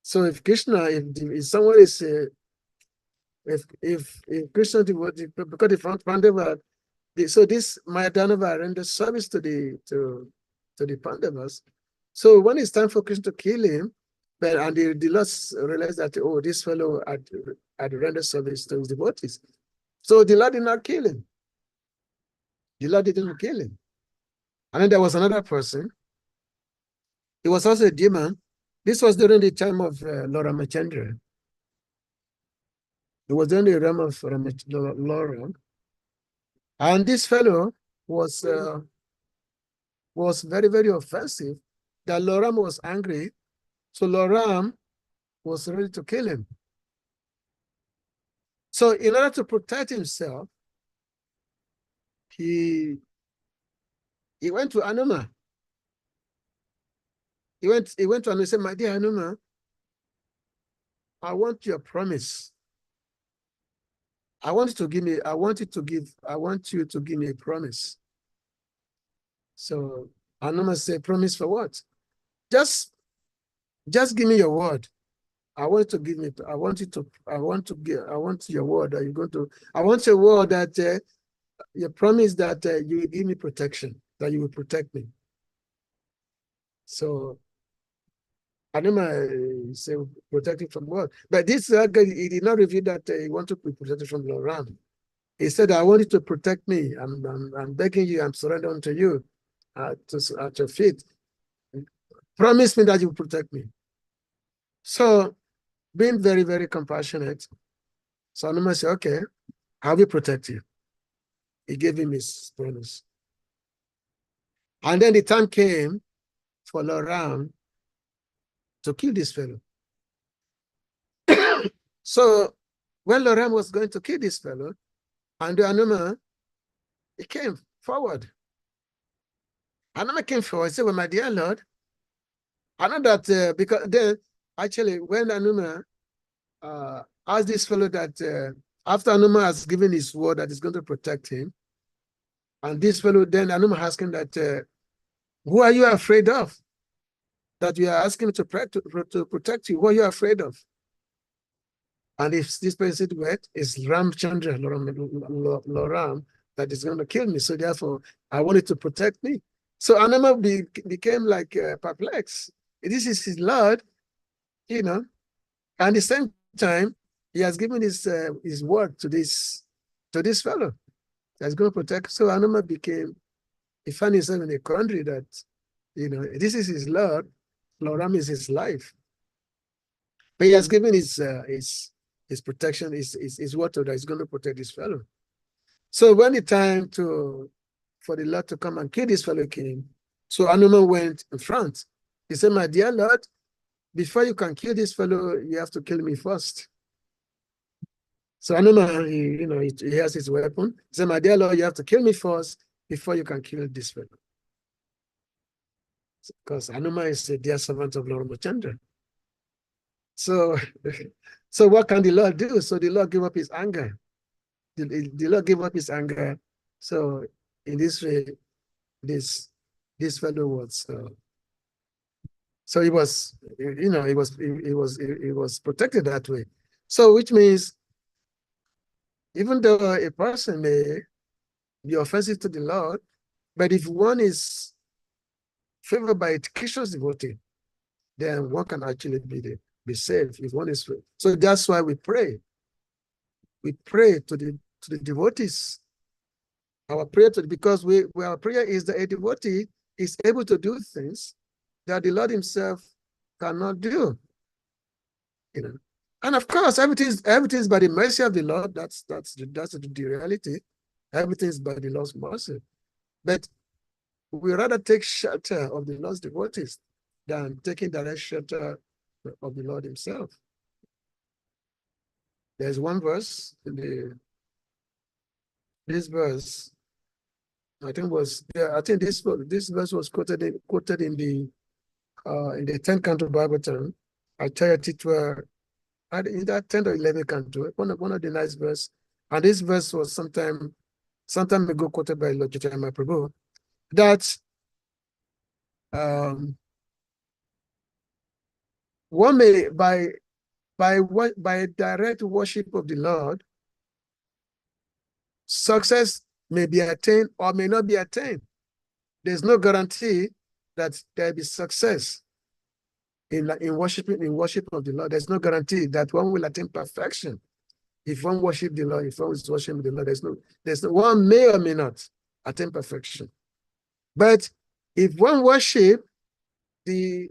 So if Krishna, if someone is, if Krishna devotee, because the Pandava, so this Mayadanava renders service to the Pandavas. So when it's time for Krishna to kill him, and the Lord realized that, oh, this fellow had rendered service to his devotees. So the Lord did not kill him. The Lord didn't kill him. And then there was another person. He was also a demon. This was during the time of Lord Ramachandra. It was during the realm of Lord. And this fellow was very, very offensive. That Lord Ram was angry. So Lord Ram was ready to kill him. So in order to protect himself, he went to Hanuma. He went to Hanuma and said, my dear Hanuma, I want your promise. I want you to give me a promise. So Hanuma said, promise for what? Just give me your word. I want your word that you're going to, I want your word that you promise that you will give me protection, that you will protect me. So Anuma say protected from what? But this guy, he did not reveal that he wanted to be protected from Loram. He said, I want you to protect me. I'm begging you, I'm surrendering to you at your feet. Promise me that you will protect me. So being very, very compassionate, so Anuma said, okay, I will protect you. He gave him his promise. And then the time came for Loram to kill this fellow. So when Loram was going to kill this fellow, and Anuma, he came forward. Anuma came forward and said, well, my dear Lord, I know that because then actually when Anuma asked this fellow that after Anuma has given his word that he's going to protect him, and this fellow then Anuma asked him that who are you afraid of? That you are asking me to protect you. What are you afraid of? And if this person said, well, it's Ramchandra, Loram, that is going to kill me. So therefore, I wanted to protect me. So Anuma became like perplexed. This is his Lord, you know. And at the same time, he has given his word to this fellow that's going to protect. So Anuma he found himself in a country that, you know, this is his Lord, Loram is his life. But he has given his protection, his word that is going to protect this fellow. So when the time for the Lord to come and kill this fellow came, so Anuma went in front. He said, my dear Lord, before you can kill this fellow, you have to kill me first. So Anuma, he has his weapon. He said, my dear Lord, you have to kill me first before you can kill this fellow. Because Anuma is a dear servant of Lord Ramachandra. So what can the Lord do? So the Lord gave up his anger. The Lord gave up his anger. So in this way, this fellow was so he was, he was protected that way. So which means even though a person may be offensive to the Lord, but if one is favored by a Krishna's devotee, then one can actually be saved if one is free. So that's why we pray. We pray to the devotees. Our prayer because our prayer is that a devotee is able to do things that the Lord himself cannot do. You know. And of course, everything's by the mercy of the Lord. That's the reality. Everything is by the Lord's mercy. But we rather take shelter of the Lord's devotees than taking direct shelter of the Lord himself. There's one verse in this verse, I think this verse was quoted in the 10th canto Bible term. I tell you it were in that 10th or 11th canto, one of the nice verse. And this verse was sometime ago quoted by Lord Chaitanya Prabhu, that one may by direct worship of the Lord, success may be attained or may not be attained. There's no guarantee that there'll be success in worship of the Lord. There's no guarantee that one will attain perfection. If one worship the Lord, if one is worshiping the Lord, there's no one may or may not attain perfection. But if one worship the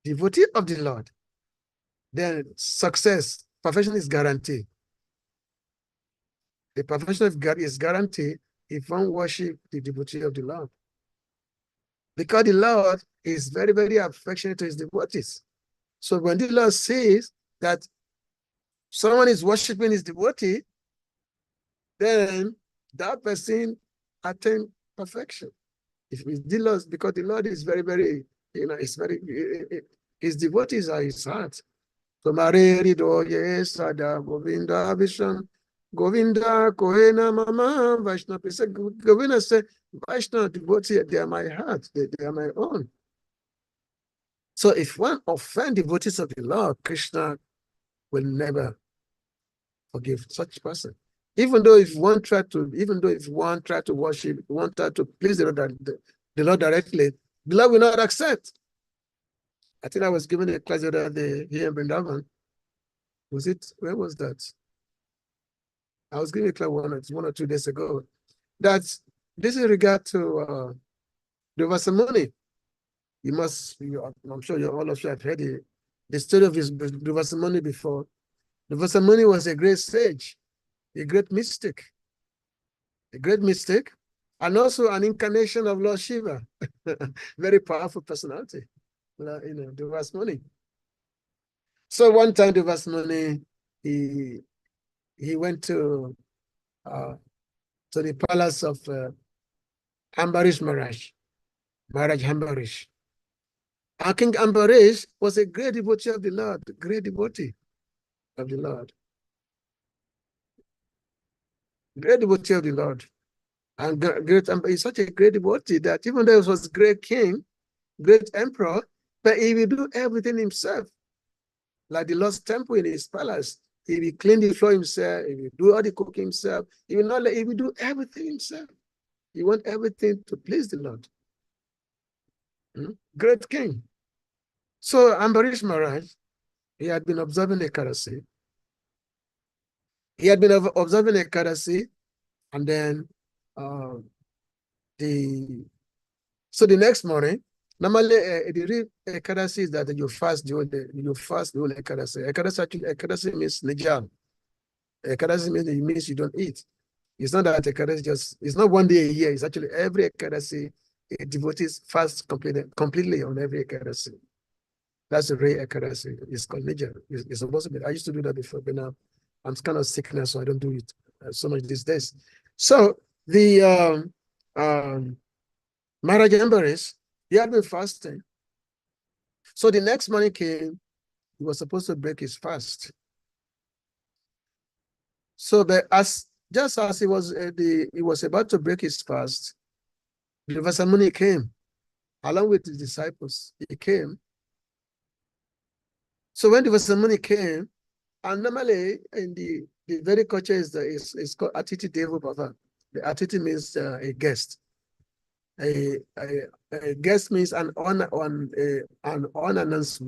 devotee of the Lord, then success, perfection is guaranteed. The perfection of God is guaranteed if one worship the devotee of the Lord. Because the Lord is very, very affectionate to his devotees. So when the Lord says that someone is worshiping his devotee, then that person attains perfection. If the Lord, because the Lord is very, very, his devotees are his heart. So Mare Rido Sada Govinda Visham Govinda Kohena Mama Vaishnava. Govinda said, Vaishnava devotee, they are my heart, they are my own. So if one offends devotees of the Lord, Krishna will never forgive such person. Even though if one tried to worship, one tried to please the Lord directly, the Lord will not accept. I think I was given a class the other day here in Brindavan. Where was that? I was giving a class one or 2 days ago. That this is regard to the Vasamuni. I'm sure all of you have heard the story of the Vasamuni before. The Vasamuni was a great sage, a great mystic, and also an incarnation of Lord Shiva. Very powerful personality, the Vasamuni. So one time the Vasamuni, he went to the palace of Ambarish Maharaj Ambarish. And King Ambarish was a great devotee of the Lord, great devotee of the Lord. Great devotee of the Lord. And he's such a great devotee that even though he was great king, great emperor, but he will do everything himself. Like the Lord's temple in his palace, he will clean the floor himself, he will do all the cooking himself, he will do everything himself. He wants everything to please the Lord. Great king. So Ambarish Maharaj, he had been observing Ekadasi. And then the next morning, normally the Ekadasi is that you fast the whole Ekadasi. Ekadasi means Nijal. Ekadasi means you don't eat. It's not that Ekadasi it's not one day a year. It's actually every Ekadasi, devotees fast completely on every Ekadasi. That's the Ray Ekadasi. It's called Nijal. It's supposed to be. I used to do that before, but now I'm kind of sick now, so I don't do it so much these days. So the Maharaj Ambarish, he had been fasting. So the next morning came, he was supposed to break his fast. So just as he was about to break his fast, the Vasamuni came along with his disciples. He came. So when the Vasamuni came, and normally in the Vedic culture is called Atiti Devo Bhava. The Atiti means a guest. A guest means an unannounced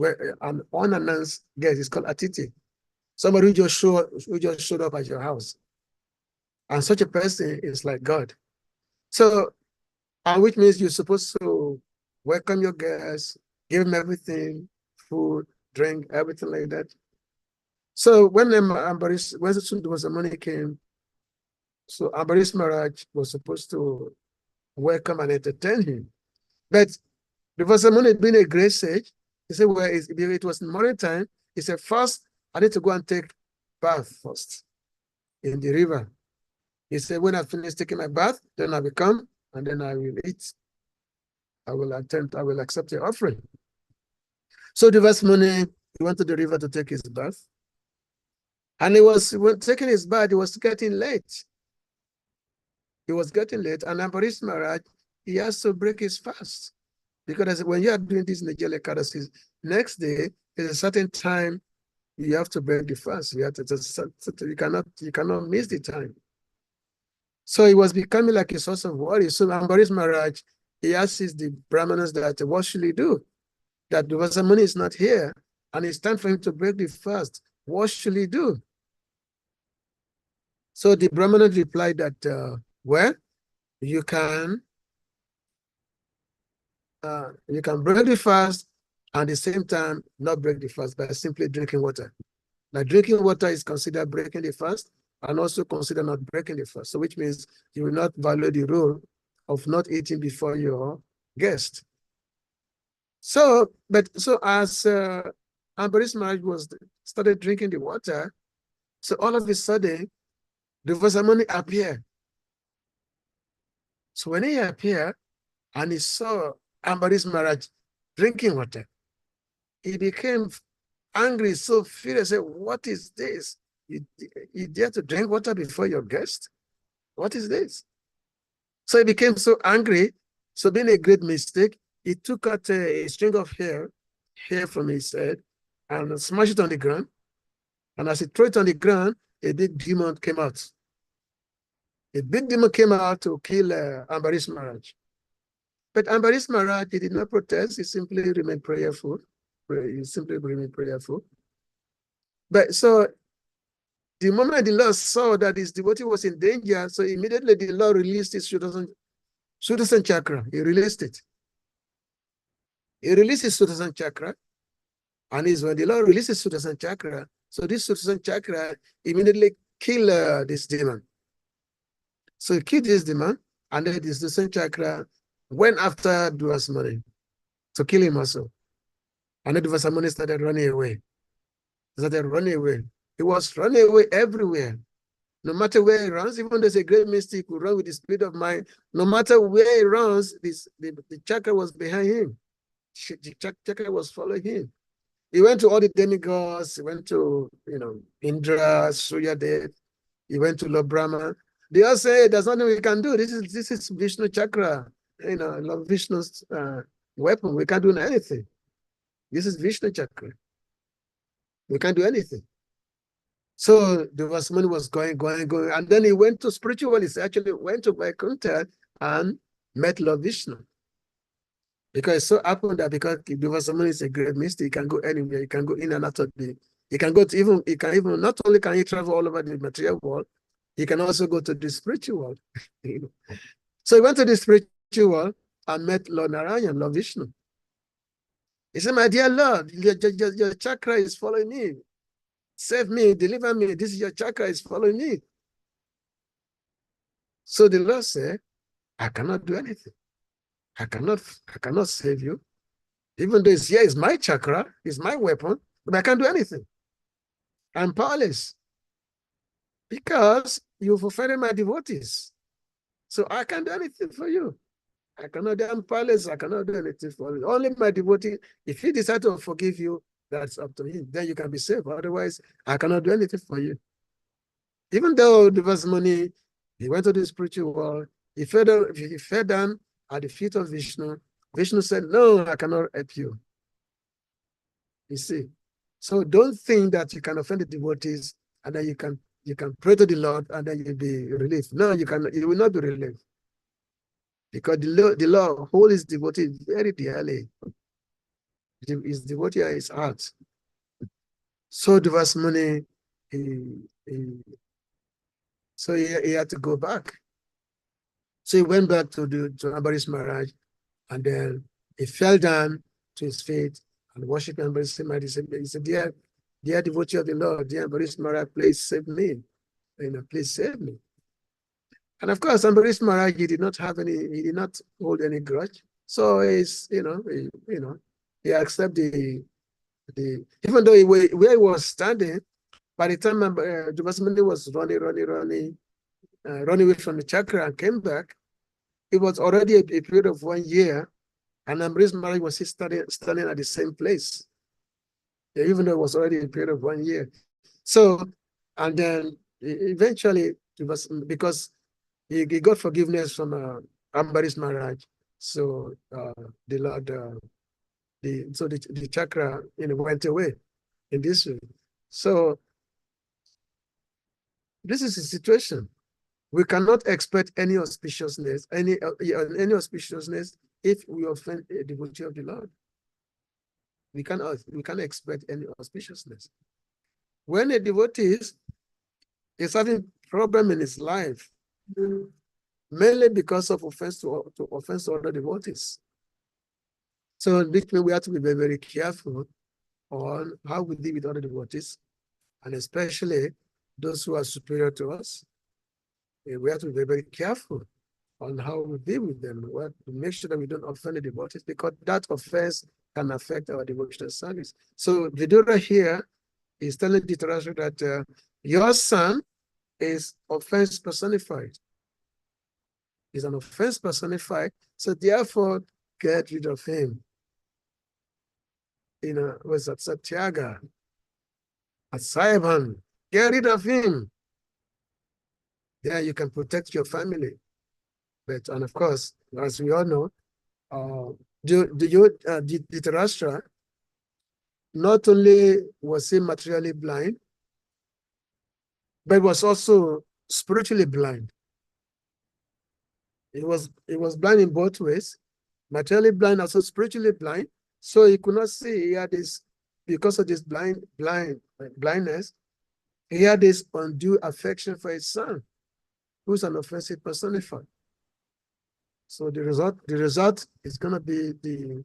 guest. It's called Atiti. Somebody who just showed up at your house. And such a person is like God. So, and which means you're supposed to welcome your guests, give them everything, food, drink, everything like that. So when the money came, so Ambarish Maharaj was supposed to welcome and entertain him. But the Vasamuni, being a great sage, he said, well, it was morning time. He said, first, I need to go and take bath first in the river. He said, when I finish taking my bath, then I will come and then I will eat. I will accept the offering. So the Vasamuni, he went to the river to take his bath. And when taking his bath, it was getting late. And Ambarish Maharaj, he has to break his fast. Because when you are doing these Nijal Ekadasis, next day, there's a certain time you have to break the fast. You cannot miss the time. So it was becoming like a source of worry. So Ambarish Maharaj, he asks the Brahmanas that, what should he do? That the Vasamuni is not here, and it's time for him to break the fast. What should he do? So the Brahmana replied that, well, you can break the fast and at the same time not break the fast by simply drinking water. Now, drinking water is considered breaking the fast and also considered not breaking the fast. So which means you will not violate the rule of not eating before your guest. So as Ambarish Maharaj started drinking the water, so all of a sudden, the Vasamuni appeared. So when he appeared and he saw Ambarish Maharaj drinking water, he became angry, so furious. Said, what is this? You dare to drink water before your guest? What is this? So he became so angry. So being a great mistake, he took out a string of hair from his head and smashed it on the ground. And as he threw it on the ground, a big demon came out. A big demon came out to kill Ambarish Maharaj. But Ambarish Maharaj, he did not protest. He simply remained prayerful. He simply remained prayerful. But so the moment the Lord saw that his devotee was in danger, so immediately the Lord released his Sudarshan chakra. He released it. He released his Sudarshan chakra. And is when the Lord releases Sudarshan chakra, so this Sudarshan chakra immediately killed this demon. So he killed this demon, and then this Sudarshan chakra went after Duvasmani to kill him also. And then Duvasmani started running away. He was running away everywhere. No matter where he runs, even though there's a great mystic who run with the speed of mind, no matter where he runs, the chakra was behind him. The chakra was following him. He went to all the demigods. He went to, Indra, Suryadev. He went to Lord Brahma. They all say there's nothing we can do. This is Vishnu chakra. Lord Vishnu's weapon. We can't do anything. This is Vishnu chakra. We can't do anything. So the Vasmani was going, and then he went to spiritualists. He actually went to Vaikuntha and met Lord Vishnu. Because it so happened that because the Vasmani is a great mystic, he can go anywhere. He can go in and out of he can even not only can he travel all over the material world, he can also go to the spiritual world. So he went to the spiritual world and met Lord Narayan, Lord Vishnu. He said, my dear Lord, your chakra is following me. Save me, deliver me. This is your chakra is following me. So the Lord said, I cannot do anything. I cannot save you. Even though it's here, it's my chakra, it's my weapon, but I can't do anything. I'm powerless. Because you've offended my devotees. So I can't do anything for you. I'm powerless, I cannot do anything for you. Only my devotee, if he decides to forgive you, that's up to him. Then you can be saved. Otherwise, I cannot do anything for you. Even though there was money, he went to the spiritual world. He fell down at the feet of Vishnu. Vishnu said, no, I cannot help you. You see. So don't think that you can offend the devotees and then you can pray to the Lord and then you'll be relieved. No, you will not be relieved. Because the Lord holds his devotee very dearly. His devotee are his heart. So the Vasmani, he had to go back. So he went back to Ambarish Maharaj, and then he fell down to his feet and worshiped Ambarish Maharaj. He said, dear devotee of the Lord, dear Ambarish Maharaj, please save me. Please save me. And of course, Ambarish Maharaj, he did not hold any grudge. So he accepted even though where he was standing, by the time Duvasmani was running away from the chakra and came back, it was already a period of 1 year, and Ambarish Maharaj was standing at the same place, even though it was already a period of 1 year. So, and then eventually, because he got forgiveness from Ambarish Maharaj, so the Lord, the chakra went away in this way. So this is the situation. We cannot expect any auspiciousness, any auspiciousness if we offend a devotee of the Lord. We can't expect any auspiciousness. When a devotee is having problem in his life, mainly because of offense to other devotees. So this means we have to be very, very careful on how we deal with other devotees, and especially those who are superior to us. We have to be very, very careful on how we deal with them. We have to make sure that we don't offend the devotees, because that offense can affect our devotional service. So Vidura here is telling Dhritarashtra that your son is offense personified. He's an offense personified, so therefore get rid of him. Was at Satyaga, at Saiban, get rid of him. Yeah, you can protect your family. And of course, as we all know, Dhritarashtra not only was he materially blind, but was also spiritually blind. He was blind in both ways, materially blind, also spiritually blind. So he could not see. He had this, because of this blindness, he had this undue affection for his son, who's an offensive personified. So the result is going to be the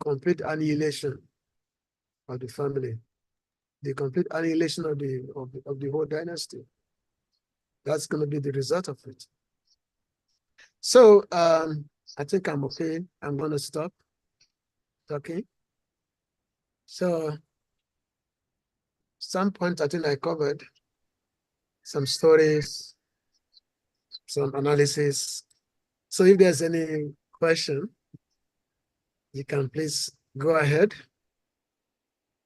complete annihilation of the family, the complete annihilation of the whole dynasty. That's going to be the result of it. So I think I'm okay. I'm going to stop talking. So some points I think I covered, some stories, some analysis. So if there's any question, you can please go ahead.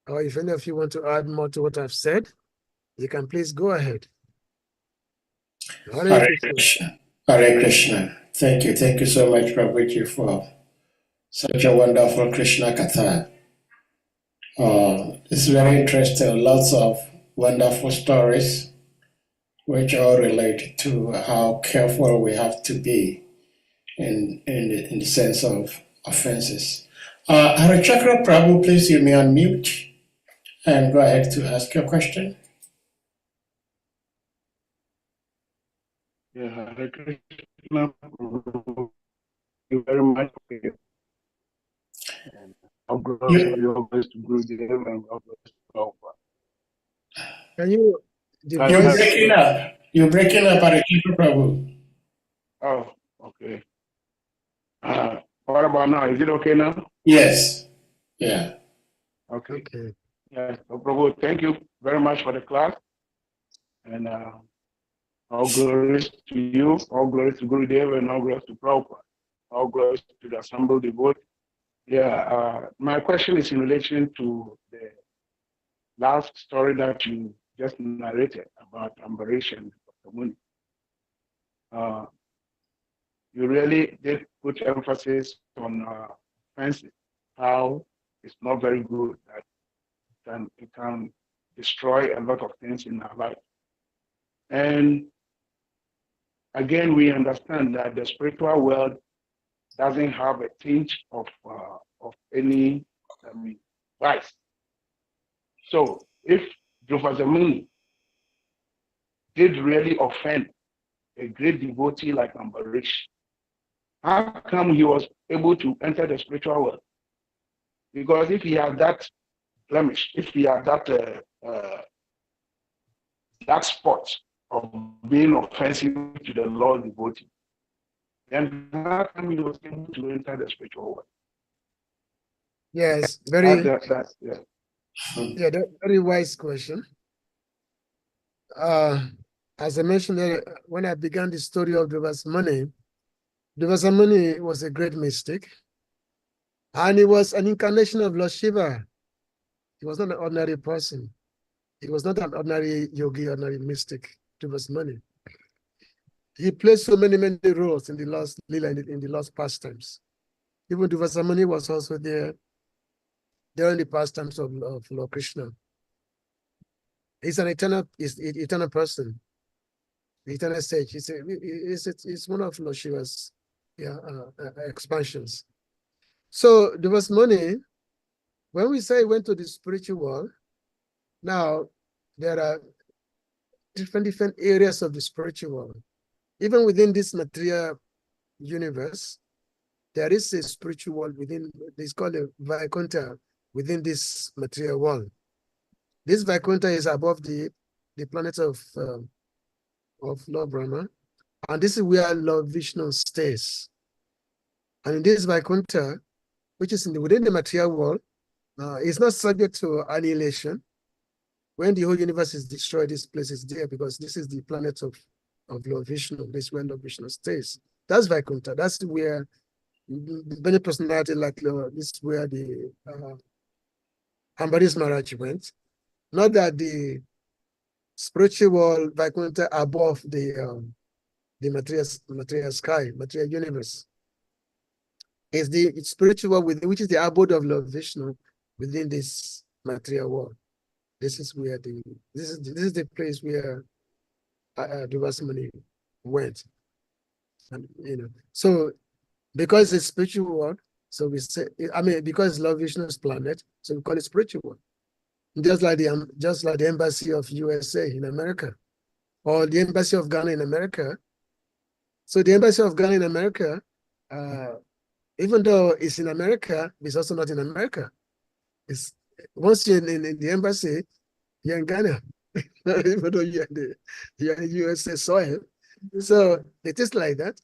Or if any of you want to add more to what I've said, you can please go ahead. Hare Krishna. Hare Krishna. Thank you. Thank you so much, Prabhuji, for such a wonderful Krishna Katha. It's very interesting. Lots of wonderful stories, which all relate to how careful we have to be in the sense of offenses. Hare Chakra Prabhu, please you may unmute and go ahead to ask your question. Yeah, Hare Krishna. Thank you very much. And God bless you, God bless Gurudev, and God bless Prabhupada. Can you, You're breaking up. You're breaking up, Hare Chakra Prabhu. Oh, okay. What about now? Is it okay now? Yes. Yeah. Okay. Okay. Yeah, so Prabhu, thank you very much for the class. And all glories to you, all glories to Gurudev, and all glories to Prabhupada. All glories to the assembled devotees. Yeah, my question is in relation to the last story that you just narrated about Ambarish and Dr. Muni. You really did put emphasis on offenses, how it's not very good, that it can destroy a lot of things in our life. And again, we understand that the spiritual world doesn't have a tinge of any vice. So if Drupazamuni did really offend a great devotee like Ambarish, how come he was able to enter the spiritual world? Because if he had that blemish, if he had that spot of being offensive to the Lord devotee, then how come he was able to enter the spiritual world? Yes, very Yeah. very wise question. As I mentioned when I began the story of Devasmani was a great mystic, and he was an incarnation of Lord Shiva. He was not an ordinary person. He was not an ordinary yogi, ordinary mystic. Devasmani. He played so many roles in the last lila, in the last pastimes. Even Devasmani was also there during the pastimes of Lord Krishna. He's an eternal person. Eternal stage. It's one of Lord Shiva's expansions. So there was money. When we say went to the spiritual world, now there are different areas of the spiritual world. Even within this material universe, there is a spiritual world within. It's called a Vaikuntha within this material world. This Vaikuntha is above the planet of Lord Brahma, and this is where Lord Vishnu stays. And in this Vaikuntha, which is within the material world, it's not subject to annihilation. When the whole universe is destroyed, this place is there because this is the planet of Lord Vishnu. This is where Lord Vishnu stays. That's Vaikuntha. That's where many personality like this is where the Ambarish Maharaj went. Not that the spiritual world Vaikuntha above the material sky, material universe. Is the spiritual world within, which is the abode of Lord Vishnu within this material world. This is where this is the place where Devasmani went. And, so because it's spiritual world, so we say, because Lord Vishnu's planet, so we call it spiritual world. Just like the embassy of USA in America, or the embassy of Ghana in America. So the embassy of Ghana in America, even though it's in America, it's also not in America. It's once you're in the embassy, you're in Ghana, even though you're in USA soil. So it is like that.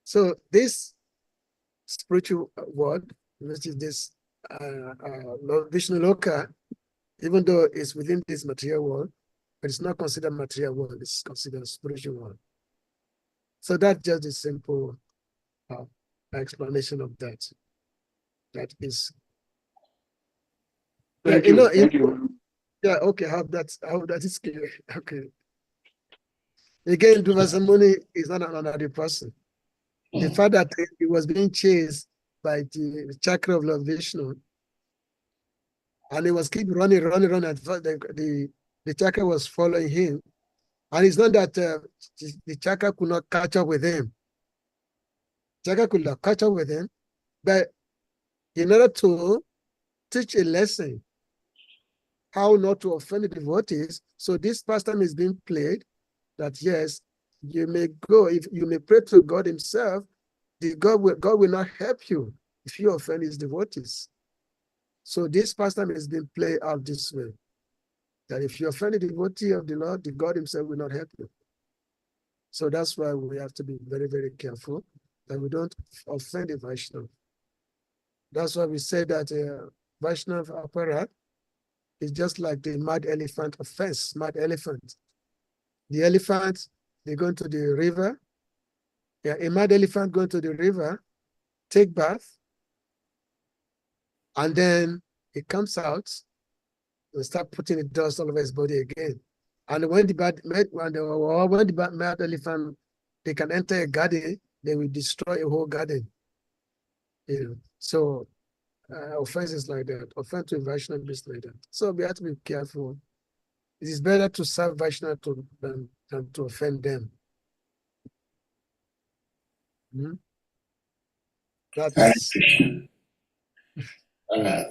So this spiritual world, which is this Vishnu Loka, even though it's within this material world, but it's not considered material world, it's considered spiritual world. So that's just a simple explanation of that. That is. Thank you. Thank you. Yeah, okay, how that is clear. Okay. Again, Duvasamuni is not an ordinary person. The fact that he was being chased by the chakra of Lord Vishnu, and he was keep running, and the chakra was following him. And it's not that the chakra could not catch up with him. Chakra could not catch up with him, but in order to teach a lesson, how not to offend the devotees, so this pastime is being played, that yes, you may go, if you may pray to God himself, God will not help you if you offend his devotees. So this pastime is being played out this way, that if you offend the devotee of the Lord, the God himself will not help you. So that's why we have to be very, very careful that we don't offend the Vaishnava. That's why we say that Vaishnava apparat is just like the mad elephant offense, mad elephant. The elephant, they go into the river. Yeah, a mad elephant going to the river, take bath, and then he comes out and start putting the dust all over his body again. And when the mad elephant, they can enter a garden, they will destroy a whole garden. So offenses like that, offense to Vaishnava is like that. So we have to be careful. It is better to serve Vaishnava than to offend them. That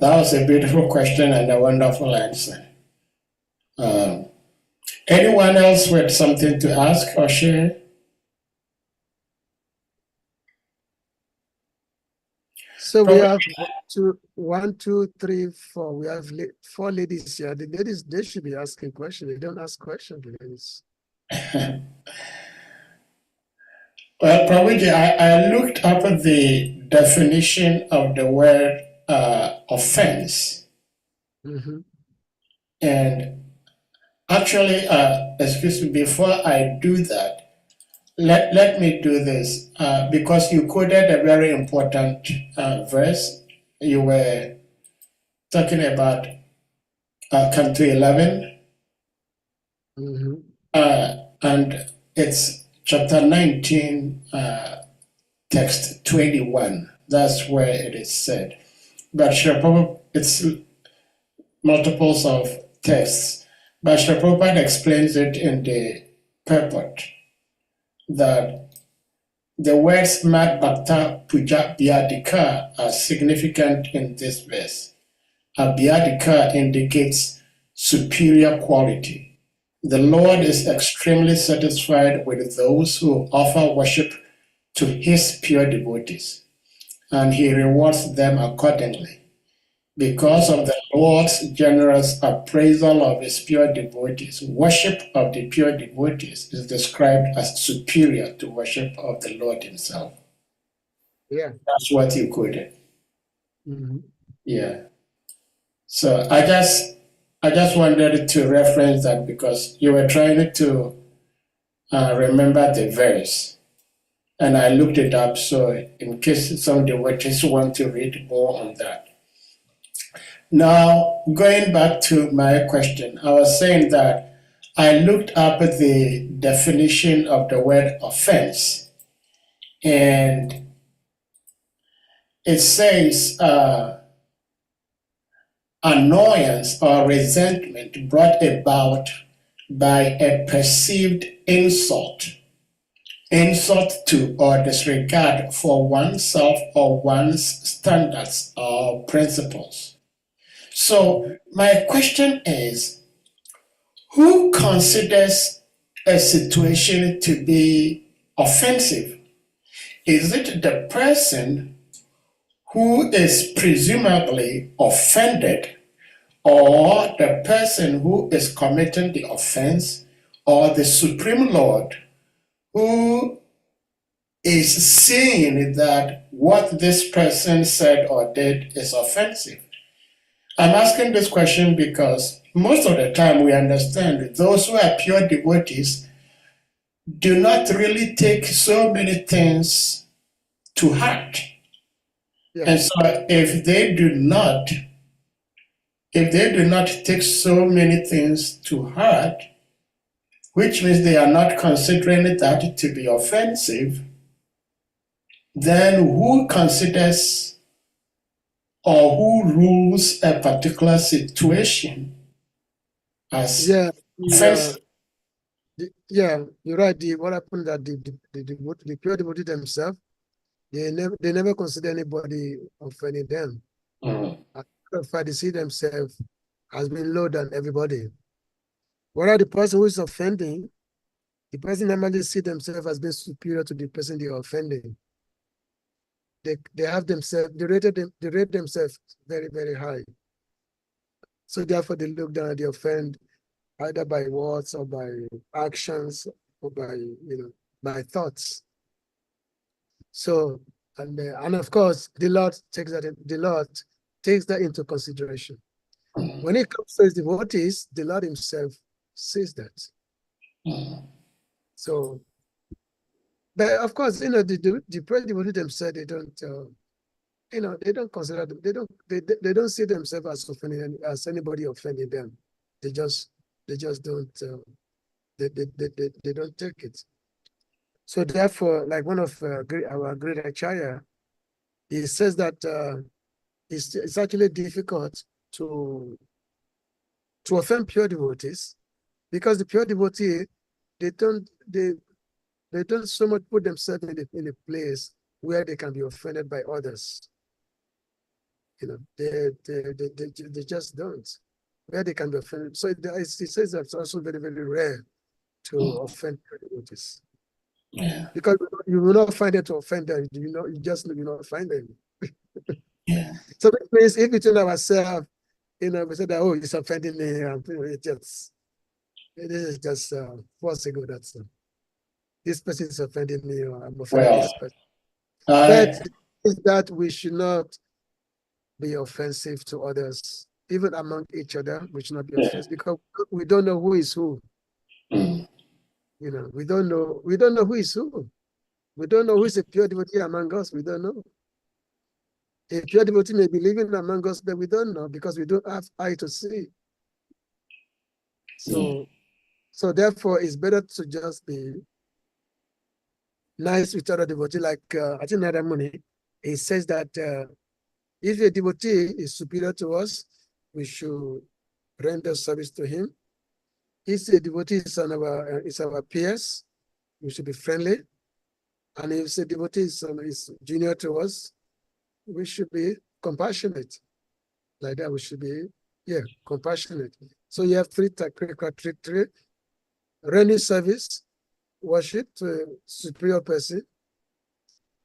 was a beautiful question and a wonderful answer. Anyone else with something to ask or share? So we have 1, 2, 3, 4. We have 4 ladies here. The ladies, they should be asking questions. They don't ask questions, the ladies. Well, Prabhuji, I looked up the definition of the word offense. And actually, excuse me, before I do that, let me do this because you quoted a very important verse. You were talking about Canto 11, and it's chapter 19, text 21. That's where it is said. But it's multiples of texts. But Srila Prabhupada explains it in the purport that the words Mad Bhakta Puja Byadika are significant in this verse. A Byadika indicates superior quality. The Lord is extremely satisfied with those who offer worship to his pure devotees, and he rewards them accordingly. Because of the Lord's generous appraisal of his pure devotees, worship of the pure devotees is described as superior to worship of the Lord himself. Yeah. That's what you quoted. Yeah. So I just wanted to reference that because you were trying to remember the verse. And I looked it up, so in case some devotees want to read more on that. Now, going back to my question, I was saying that I looked up the definition of the word offense, and it says annoyance or resentment brought about by a perceived insult, insult to or disregard for oneself or one's standards or principles. So my question is, who considers a situation to be offensive? Is it the person who is presumably offended, or the person who is committing the offense, or the Supreme Lord who is seeing that what this person said or did is offensive? I'm asking this question because most of the time we understand those who are pure devotees do not really take so many things to heart. Yeah. And so if they do not take so many things to heart, which means they are not considering that to be offensive, then who considers or who rules a particular situation as Yeah, offensive? yeah, you're right. What happened that the pure devotee themselves, they never consider anybody offending them. Mm. As a matter of fact, they see themselves as being lower than everybody. Whereas the person who is offending, the person normally see themselves as being superior to the person they are offending. They have themselves, they rate themselves very, very high. So therefore they look down at the offend either by words or by actions or by by thoughts. So and of course the Lord takes that into consideration. When it comes to his devotees, the Lord himself says that. So, but of course, the pure devotee themselves, they don't they don't consider them, they don't see themselves as offending as anybody offending them. They just don't they don't take it. So therefore, like one of our great acharya, he says that it's actually difficult to offend pure devotees, because the pure devotee, they don't so much put themselves in a place where they can be offended by others. They just don't, where they can be offended. So it says that it's also very, very rare to offend pure devotees. Yeah. Because you will not find it to offend them. You just will not find them. Yeah. So that means if between ourselves, we say that, oh, it's offending me, this is just false ego. That's this person is offending me, or I'm offending Well, this person. But is that we should not be offensive to others, even among each other. We should not be offensive, because we don't know who is who. We don't know who is who. We don't know who is a pure devotee among us. We don't know. A pure devotee may be living among us, but we don't know, because we don't have eye to see. So therefore, it's better to just be nice with other devotee. Like I think Nadamuni, he says that if a devotee is superior to us, we should render service to him. If a devotee is our peers, we should be friendly. And if a devotee is junior to us, we should be compassionate. Like that, we should be, compassionate. So you have three: rendering service, worship to a superior person,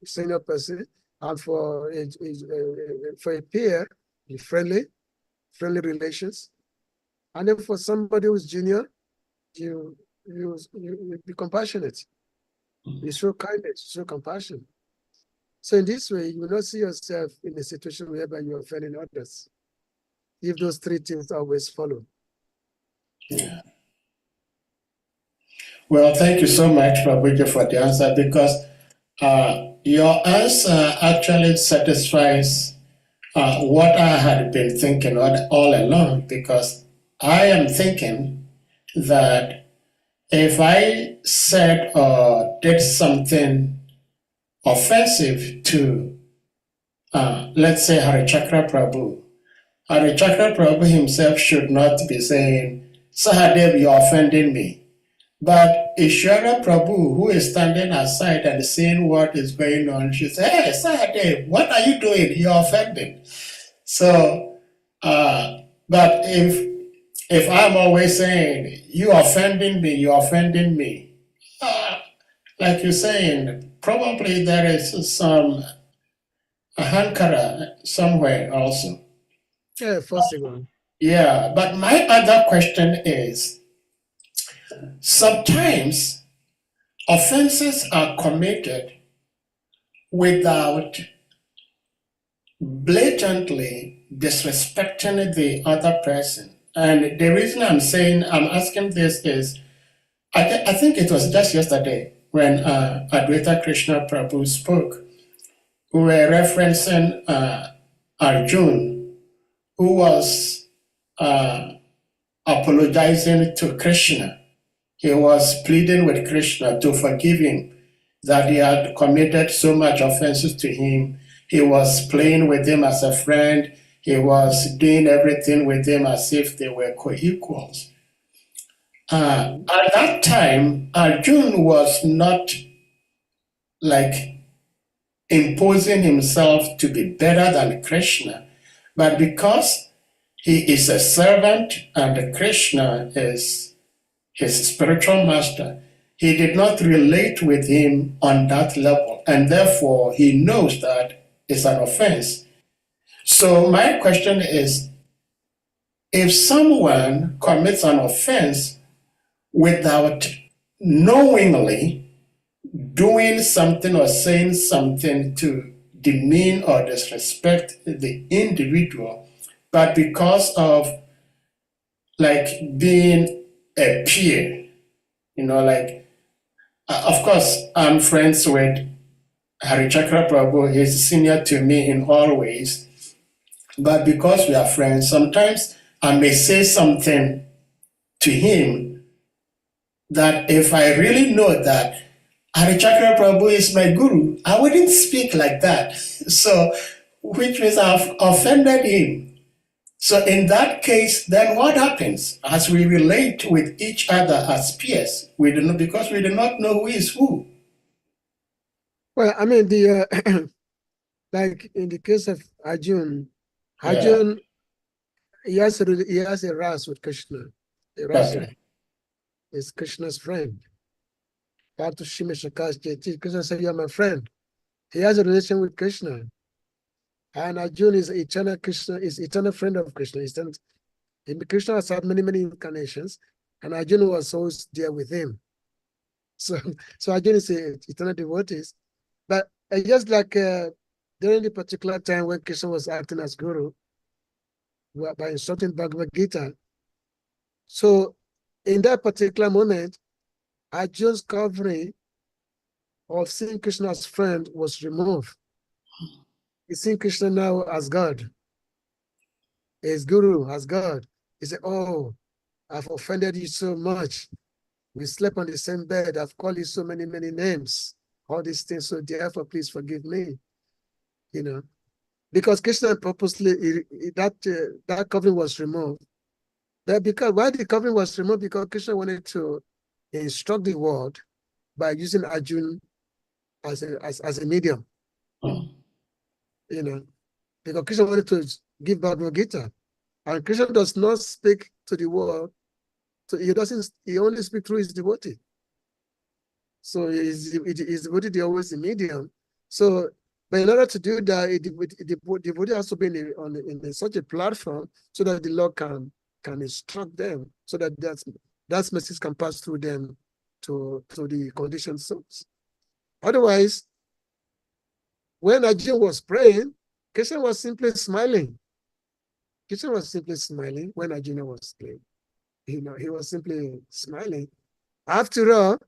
senior person, and for a peer, be friendly relations. And then for somebody who's junior, you be compassionate. You show kindness, you show compassion. So in this way, you will not see yourself in a situation whereby you are offending others, if those three things always follow. Yeah. Well, thank you so much, Prabhuji, for the answer, because your answer actually satisfies what I had been thinking all along, because I am thinking that if I said or did something offensive to, let's say, Harichakra Prabhu, Harichakra Prabhu himself should not be saying, Sahadev, you're offending me. But Ishwara Prabhu, who is standing aside and seeing what is going on, she said, "Hey, Sahadev, what are you doing? You're offending." So, but if I'm always saying, "You offending me, you offending me," like you're saying, probably there is some hankara somewhere also. Yeah, possible. Yeah, but my other question is, sometimes offenses are committed without blatantly disrespecting the other person. And the reason I'm asking this is, I think it was just yesterday when Advaita Krishna Prabhu spoke, we were referencing Arjun, who was apologizing to Krishna. He was pleading with Krishna to forgive him, that he had committed so much offenses to him. He was playing with him as a friend. He was doing everything with him as if they were co-equals. At that time, Arjun was not like imposing himself to be better than Krishna, but because he is a servant and Krishna is his spiritual master, he did not relate with him on that level, and therefore he knows that it's an offense. So my question is, if someone commits an offense without knowingly doing something or saying something to demean or disrespect the individual, but because of like being a peer, like of course I'm friends with Harichakra Prabhu. He's senior to me in all ways, but because we are friends, sometimes I may say something to him that if I really know that Harichakra Prabhu is my guru, I wouldn't speak like that. So, which means I've offended him. So in that case, then what happens as we relate with each other as peers? We do not, because we do not know who is who. Well, I mean, like in the case of Arjun, he has a ras with Krishna. A rasa is Krishna's friend. Krishna said, "You're my friend." He has a relation with Krishna. And Arjun is eternal Krishna, is eternal friend of Krishna. Krishna has had many, many incarnations, and Arjun was always there with him. So Arjun is an eternal devotee. But just like during the particular time when Krishna was acting as guru, by instructing Bhagavad Gita. So in that particular moment, Arjun's covering of seeing Krishna as friend was removed. He's seeing Krishna now as God, as guru, as God. He said, "Oh, I've offended you so much. We slept on the same bed. I've called you so many, many names, all these things. So therefore, please forgive me." Because Krishna purposely, that covering was removed. Because why the covering was removed? Because Krishna wanted to instruct the world by using Arjun as a medium. Because Krishna wanted to give Bhagavad Gita, and Krishna does not speak to the world. So he only speaks through his devotee. So his devotee is always the medium. So, but in order to do that, the devotee has to be in such a platform so that the Lord can instruct them, so that that message can pass through them to the conditioned souls. Otherwise, when Arjun was praying, Krishna was simply smiling. Krishna was simply smiling when Arjuna was praying. He was simply smiling. After all,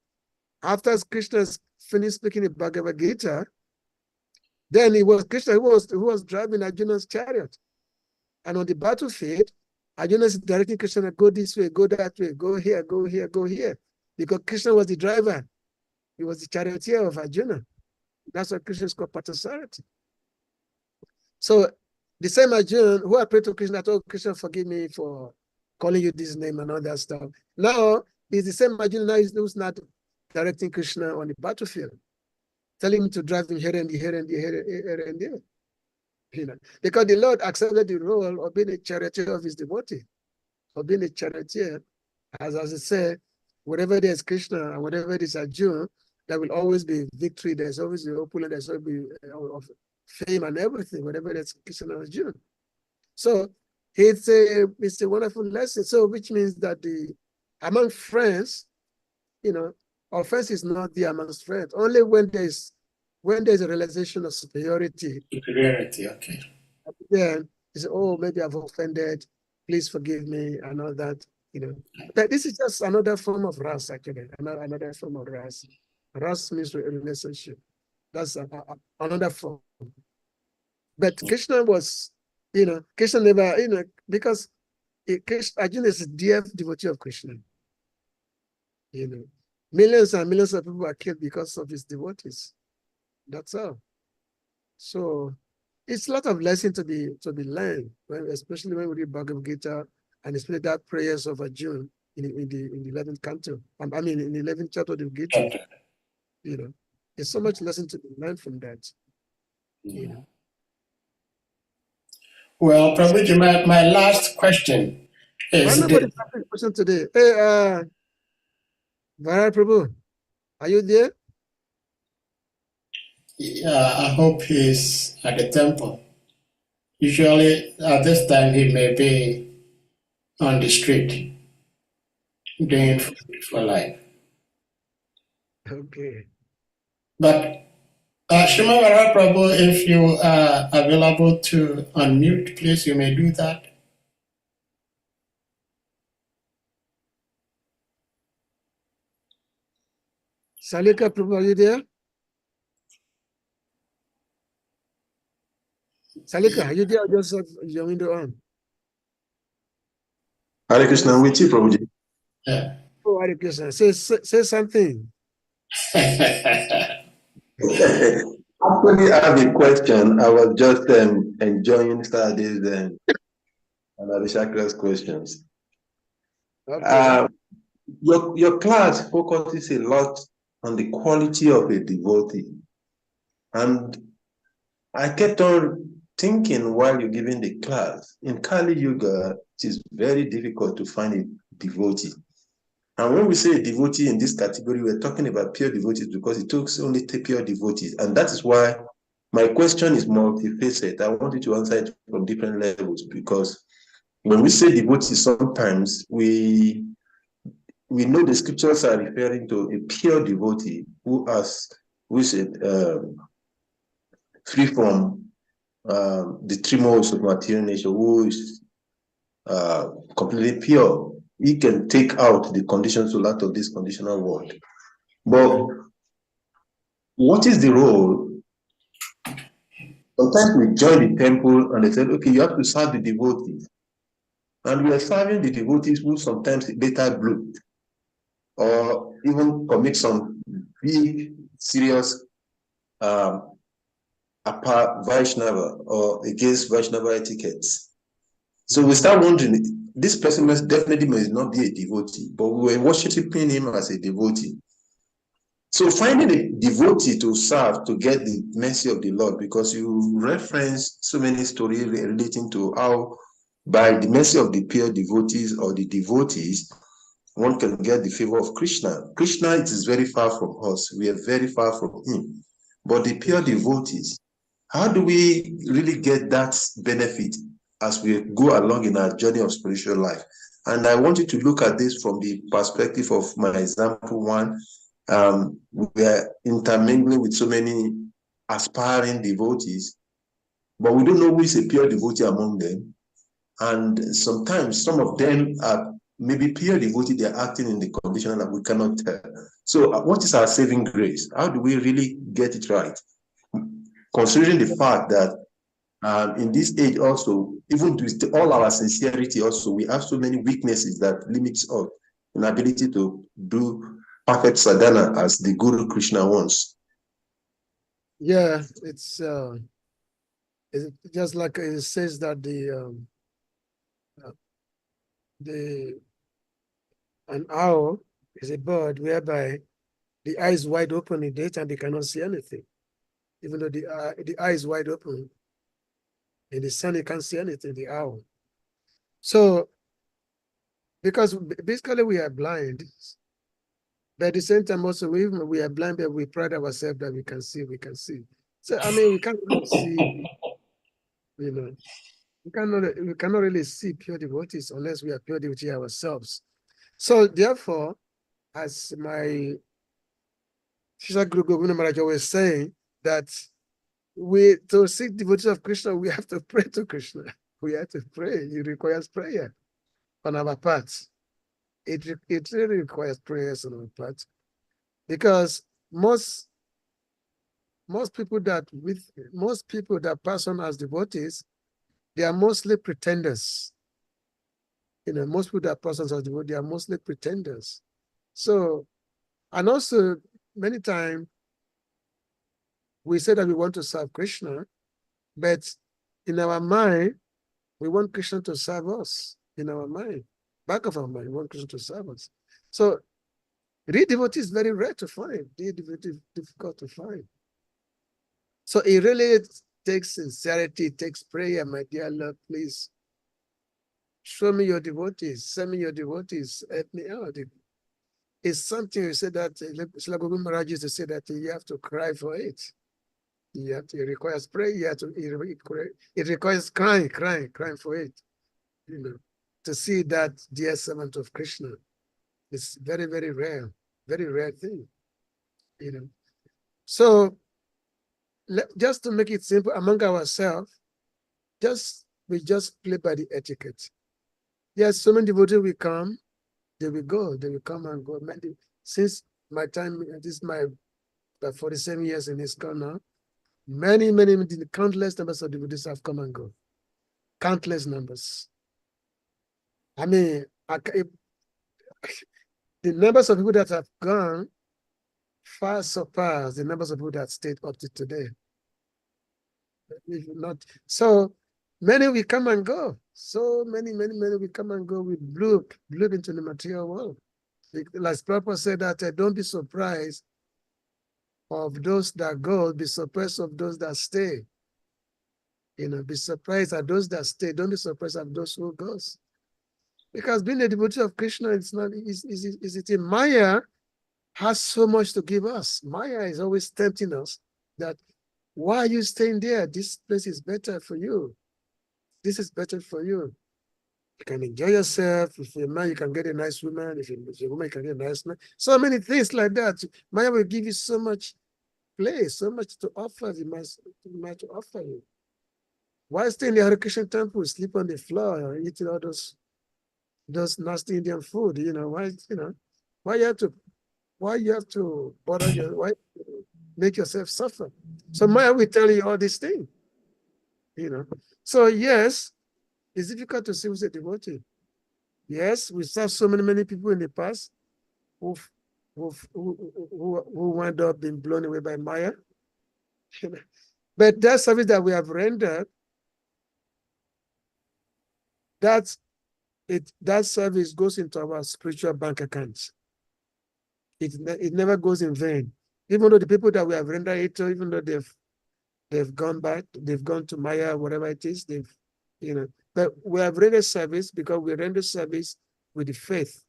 after Krishna finished speaking the Bhagavad Gita, then it was Krishna who was driving Arjuna's chariot. And on the battlefield, Arjuna is directing Krishna, "Go this way, go that way, go here, go here, go here." Because Krishna was the driver. He was the charioteer of Arjuna. That's why Krishna is called Parthasarathi. So the same Arjuna who had prayed to Krishna, told Krishna, "Forgive me for calling you this name," and all that stuff. Now, it's the same Arjuna now who's not directing Krishna on the battlefield, telling him to drive him here and here and here and there. You know, because the Lord accepted the role of being a charioteer of his devotee, of being a charioteer, as it said, wherever there's Krishna and wherever there's Arjuna, there will always be victory. There's always the opulence. There's always be of fame and everything. Wherever there's Krishna and Arjuna. So it's a wonderful lesson. So which means that among friends, you know, offense is not there amongst friends. Only when there's a realization of superiority. Superiority, okay. Then you say, oh, maybe I've offended. Please forgive me and all that. You know, but this is just another form of ras, actually. Another form of ras. Ras means relationship. That's another form. But Krishna was, you know, Krishna never, you know, because Arjuna is a dear devotee of Krishna. You know, millions and millions of people are killed because of his devotees. That's all. So it's a lot of lesson to be learned, especially when we read Bhagavad Gita and especially that prayers of Arjuna in the 11th canto. I mean, in the 11th chapter of the Gita. You know, there's so much lesson to be learned from that. You know. Well, Prabhuji, my last question is Nobody's asking a question today. Hey, Vara Prabhu, are you there? I hope he's at the temple. Usually at this time he may be on the street doing food for life. Okay. But Shrimad Prabhu, if you are available to unmute, please, you may do that. Salika Prabhu, are you there? Salika, are you there? Or just have your window on? Hare Krishna, I'm with you, Prabhuji. Yeah. Oh, Hare Krishna. Say something. Actually, I have a question. I was just enjoying Saturday's and Abhishakra's questions. Okay. Your class focuses a lot on the quality of a devotee. And I kept on thinking while you're giving the class, in Kali Yuga, it is very difficult to find a devotee. And when we say a devotee in this category, we're talking about pure devotees because it takes only pure devotees. And that is why my question is multifaceted. I want you to answer it from different levels because when we say devotees, sometimes we know the scriptures are referring to a pure devotee who is free from the tremors of material nature, who is completely pure. He can take out the conditions out of this conditional world. But what is the role? Sometimes we join the temple and they said, okay, you have to serve the devotees. And we are serving the devotees who sometimes later bloom or even commit some big, serious Vaishnava or against Vaishnava etiquettes. So we start wondering, this person definitely may not be a devotee, but we were worshiping him as a devotee. So finding a devotee to serve to get the mercy of the Lord, because you reference so many stories relating to how by the mercy of the pure devotees or the devotees, one can get the favor of Krishna. Krishna, it is very far from us. We are very far from him. But the pure devotees, how do we really get that benefit as we go along in our journey of spiritual life? And I want you to look at this from the perspective of my example one. We are intermingling with so many aspiring devotees, but we don't know who is a pure devotee among them. And sometimes some of them are maybe pure devotee, they are acting in the condition that we cannot tell. So what is our saving grace? How do we really get it right? Considering the fact that in this age also, even with all our sincerity also, we have so many weaknesses that limits us in ability to do perfect sadhana as the Guru Krishna wants. Yeah, it's just like it says that an owl is a bird whereby The eye is wide open in daytime, they cannot see anything. Even though the eye is wide open, in the sun, you can't see anything, the owl. So, because basically we are blind, but at the same time also, we are blind, but we pride ourselves that we can see, we can see. So, I mean, we can't really see, you know, we cannot really see pure devotees unless we are pure devotee ourselves. So, therefore, as my Shisa Guru Govinda Maharaj was saying, that to seek devotees of Krishna, we have to pray to Krishna. We have to pray. It requires prayer on our part. It really requires prayers on our part, because most people that pass on as devotees, they are mostly pretenders. Most people that pass on as devotees, they are mostly pretenders. So, and also many times we say that we want to serve Krishna, but in our mind, we want Krishna to serve us. In our mind, back of our mind, we want Krishna to serve us. So, real devotee is very rare to find. Real devotee is difficult to find. So it really takes sincerity, it takes prayer, my dear Lord, please. Show me your devotees, send me your devotees, help me out. It's something you said that Srila Govinda Maharaj used to say that you have to cry for it. It requires prayer, it requires crying for it. To see that dear servant of Krishna. It's very, very rare thing. So just to make it simple among ourselves, we just play by the etiquette. Yes, so many devotees will come, they will go, they will come and go. Since my time, this is my 47 years in ISKCON now, many, countless numbers of devotees have come and go. Countless numbers. I mean, the numbers of people that have gone far surpass the numbers of people that stayed up to today. If not, so many will come and go. So many will come and go. We blew into the material world. Like Prabhupada said that don't be surprised of those that go, be surprised of those that stay. Be surprised at those that stay. Don't be surprised at those who goes. Because being a devotee of Krishna, it's not easy. Maya has so much to give us. Maya is always tempting us that, why are you staying there? This place is better for you. This is better for you. You can enjoy yourself. If you're a man, you can get a nice woman. If you're a woman, you can get a nice man. So many things like that. Maya will give you so much place, so much to offer. Much to offer you. Why stay in the Hare Krishna temple, sleep on the floor, eating all those nasty Indian food? Why you have to bother why make yourself suffer? So Maya will tell you all these things. So yes, it's difficult to see who's a devotee. Yes, we saw so many people in the past who wound up being blown away by Maya. But that service that we have rendered, that service goes into our spiritual bank accounts. It never goes in vain. Even though the people that we have rendered it to, even though they've gone back, they've gone to Maya, whatever it is, but we have rendered service because we render service with the faith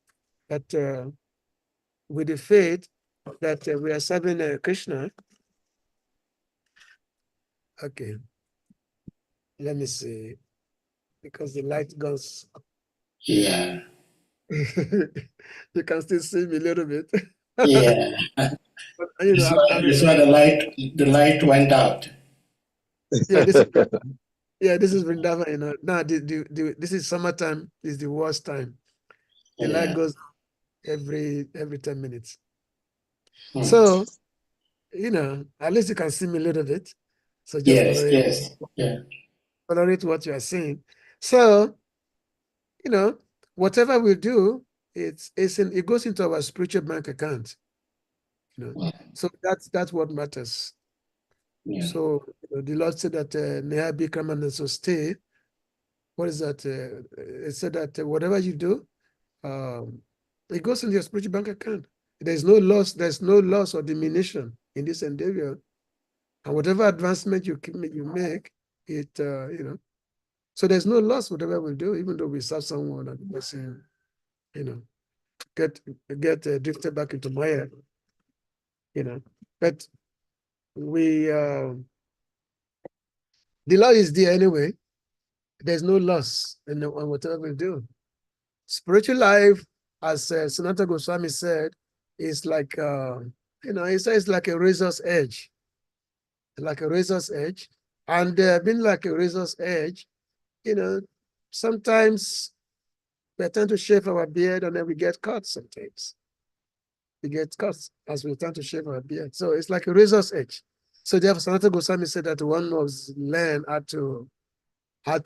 that we are serving Krishna. Okay, let me see, because the light goes. Yeah. You can still see me a little bit. Yeah. But, This is why the light went out. yeah, this is Vrindavan. Now this is summertime, is the worst time. The light Yeah. goes every 10 minutes. Hmm. So, at least you can see me a little bit. So just Yes. Yeah. tolerate what you are saying. So, whatever we do, it goes into our spiritual bank account. So that's what matters. Yeah. So the Lord said that Neha Bikram so stay. What is that? It said that whatever you do, it goes into your spiritual bank account. there's no loss or diminution in this endeavor. And whatever advancement you make, it so there's no loss whatever we do, even though we serve someone and the person, get drifted back into Maya, but we the law is there anyway. There's no loss in whatever we do. Spiritual life, as Sanatana Goswami said, is like he says like a razor's edge, and being like a razor's edge, sometimes we tend to shave our beard and then we get cut. Sometimes we get cut as we tend to shave our beard. So it's like a razor's edge. So therefore, Sanatana Goswami said that one must learn how to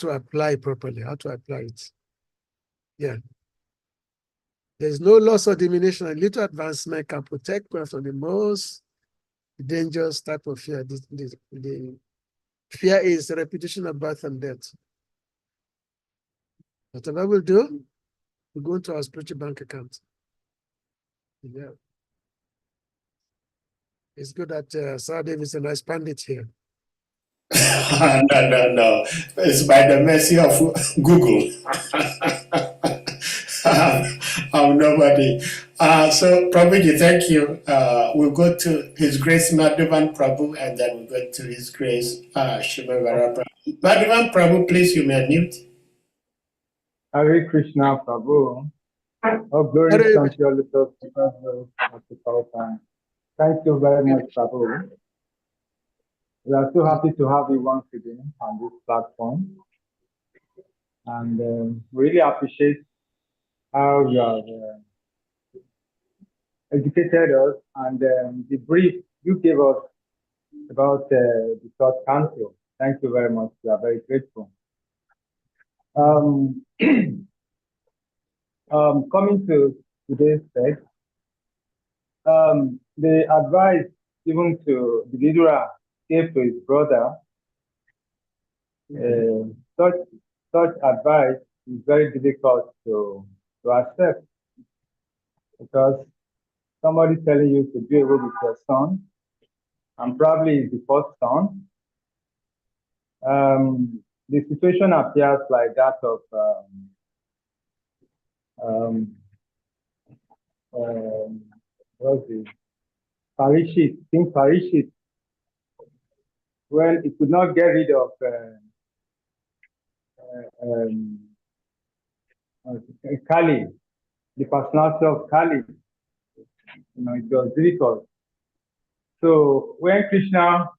apply properly, how to apply it. Yeah. There's no loss or diminution. A little advancement can protect us from the most dangerous type of fear. The fear is the repetition of birth and death. Whatever we'll do, we go into our spiritual bank account. Yeah. It's good that Sarah Davidson has expanded here. No. It's by the mercy of Google. I'm nobody. So, Prabhuji, thank you. We'll go to His Grace Madhavan Prabhu, and then we'll go to His Grace ISVARA Prabhu. Madhavan Prabhu, please, you may unmute. Hare Krishna Prabhu. Oh, glory to your little time. Thank you very much, Prabhu. We are so happy to have you once again on this platform. And really appreciate how you have educated us and the brief you gave us about the Third Council. Thank you very much. We are very grateful. Coming to today's text, the advice given to the Vidura gave to his brother, such advice is very difficult to accept, because somebody telling you to do away with your son, and probably it's the first son. The situation appears like that of what's it? King Parishit, when he could not get rid of Kali, the personality of Kali. It was difficult. So when Krishna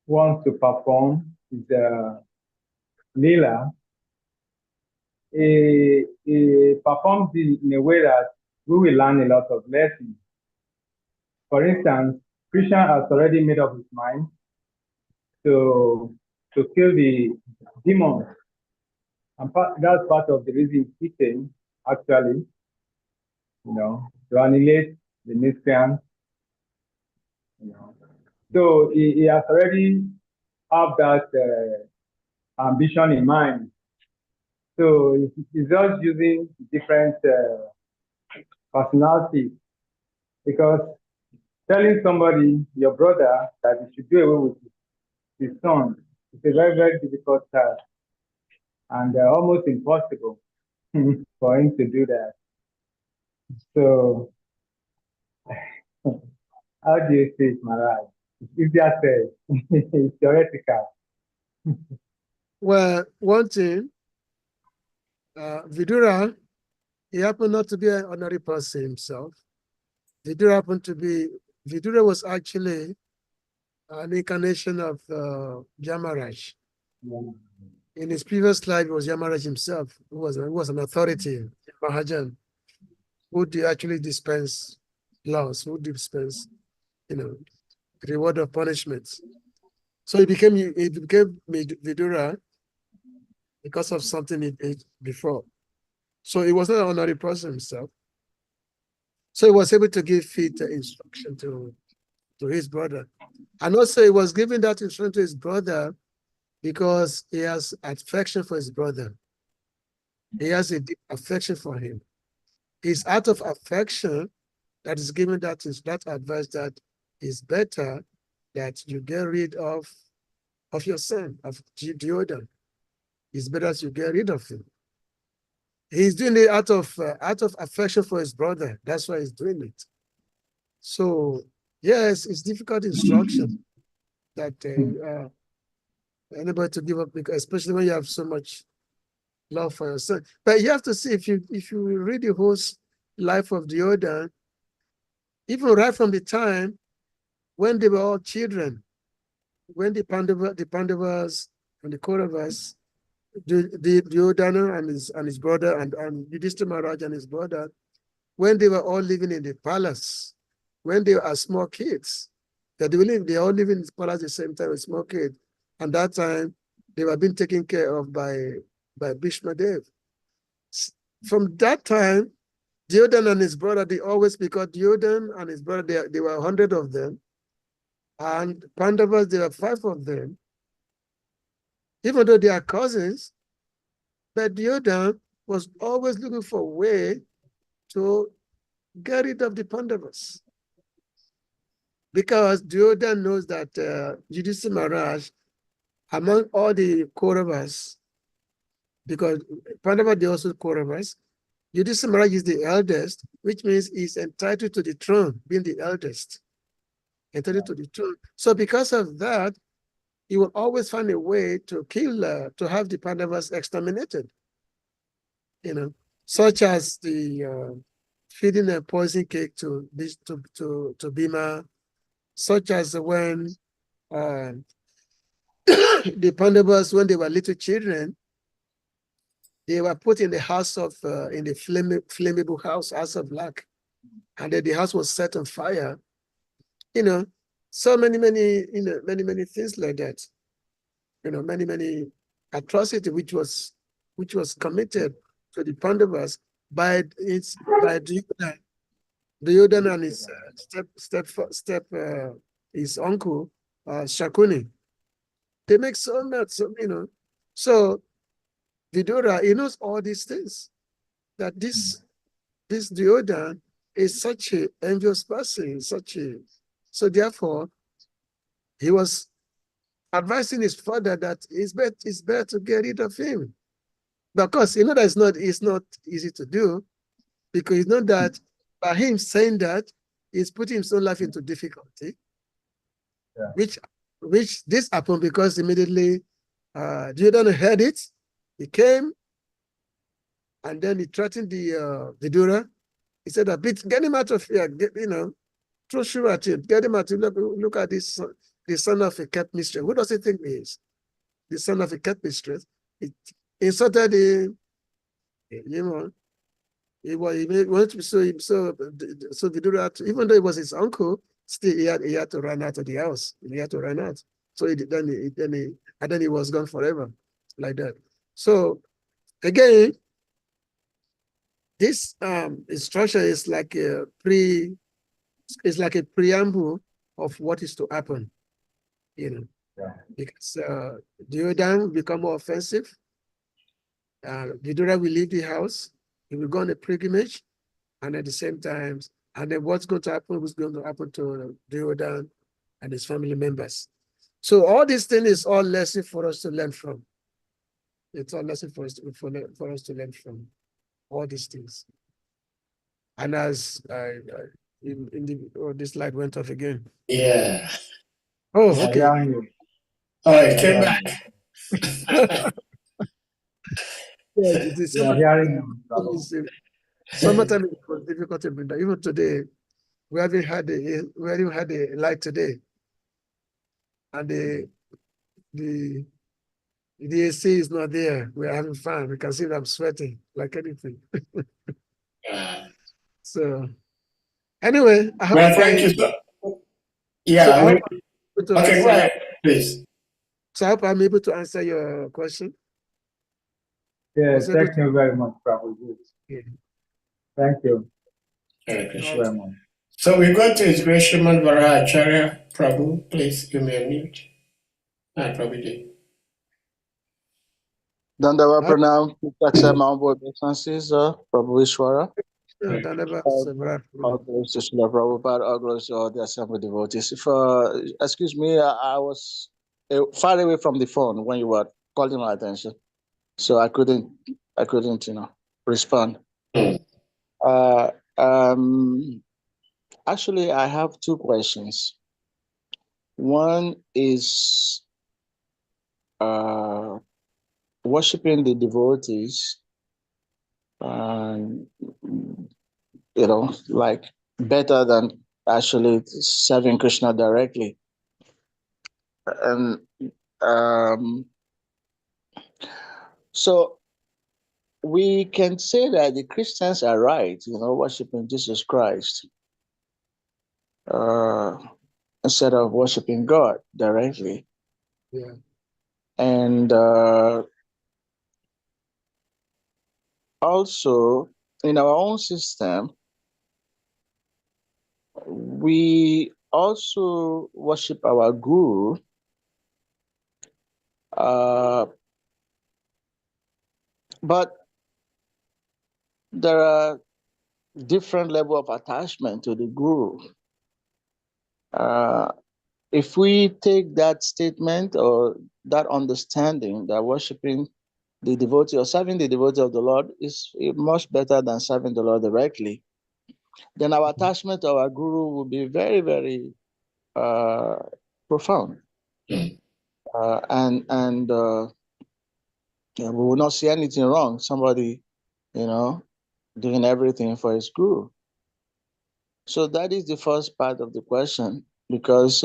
wants to perform his Leela, he performs it in a way that we will learn a lot of lessons. For instance, Krishna has already made up his mind to kill the demons. And that's part of the reason he came, actually, to annihilate the miscreants. So he has already have that ambition in mind. So he's just using different personalities, because telling somebody, your brother, that he should do away with his son, is a very, very difficult task, and almost impossible for him to do that. So, how do you see it, Maharaj? It's just it's theoretical. Well, one thing, Vidura, he happened not to be an ordinary person himself. Vidura was actually an incarnation of Yamaraj. Yeah. In his previous life, it was Yamaraj himself who was an authority, Mahajan, who actually dispense laws, who dispense, reward of punishments. So he became Vidura because of something he did before. So he was not an ordinary person himself. So he was able to give fit instruction to his brother. And also he was giving that instruction to his brother because he has affection for his brother. He has a deep affection for him. It's out of affection that is giving that advice that it's better that you get rid of your son, of Deodan. It's better that you get rid of him. He's doing it out of affection for his brother. That's why he's doing it. So yes, it's difficult instruction that anybody to give up, because especially when you have so much love for your son. But you have to see, if you read the whole life of Deodan, even right from the time when they were all children, when the Pandavas and the Kauravas, Duryodhana and his brother, and Yudhishthira Maharaj and his brother, when they were all living in the palace, when they were small kids, they all live in the palace at the same time as small kids. And that time they were being taken care of by Bhishma Dev. From that time, Duryodhana and his brother, they always, because Duryodhana and his brother, there were 100 of them, and Pandavas, there were 5 of them. Even though they are cousins, but Duryodhana was always looking for a way to get rid of the Pandavas. Because Duryodhana knows that Yudhishthira Maharaj, among all the Kauravas, because Pandavas, they also Kauravas, Yudhishthira Maharaj is the eldest, which means he's entitled to the throne, being the eldest. Entitled to the throne. So because of that, he will always find a way to kill, to have the Pandavas exterminated. Such as the feeding a poison cake to Bhima, such as when the Pandavas, when they were little children, they were put in the house of, in the flammable house of black, and then the house was set on fire. So many things like that. Many atrocity which was committed to the Pandavas by Duryodhana and his his uncle Shakuni. They make so much, So Vidura, he knows all these things. That this Duryodhana is such an envious person, so therefore he was advising his father that it's better to get rid of him. Because that it's not easy to do, because you know that by him saying that, he's putting his own life into difficulty. Yeah. Which this happened because immediately Duryodhana heard it. He came and then he threatened the Vidura. He said, get him out of here, throw sugar at him, get him out. Look at this, the son of a kept mistress. Who does he think he is? The son of a kept mistress. He insulted him, he wanted to be so Vidura, even though it was his uncle, still he had to run out of the house. He had to run out. So then he was gone forever, like that. So again, this instruction is like a preamble of what is to happen, because Duryodhana will become more offensive. Vidura will leave the house. He will go on a pilgrimage, and at the same time, and then what's going to happen to Duryodhana and his family members. So all these things is all lesson for us to learn from. It's all lesson for us to learn from all these things. And as this light went off again. Yeah. Oh, okay. Oh, it came back. Yeah, it is summertime it was difficult to bring that. Even today, we haven't had a light today, and the AC is not there. We're having fun. We can see that I'm sweating like anything. So anyway, I hope thank you. Go ahead, please. So I hope I'm able to answer your question. Yes, thank you very much, Prabhu. Yeah. Thank you. Thank you very much. So we go to His Grace Shriman Varahacharya Prabhu. Please, you may unmute. Prabhuji. Dandawa Pranam, accept my humble obeisances, Prabhu ISVARA. That never All several. glories to Srila Prabhupada, all glories to all the assembled devotees. If, excuse me, I was far away from the phone when you were calling my attention, so I couldn't, respond. Uh, actually, I have two questions. One is worshiping the devotees, like better than actually serving Krishna directly. And so we can say that the Christians are right, worshiping Jesus Christ instead of worshiping God directly. Yeah. And also, in our own system, we also worship our guru, but there are different level of attachment to the guru. If we take that statement or that understanding that worshiping the devotee or serving the devotee of the Lord is much better than serving the Lord directly, then our attachment to our guru will be very, very profound. And we will not see anything wrong. Somebody, doing everything for his guru. So that is the first part of the question, because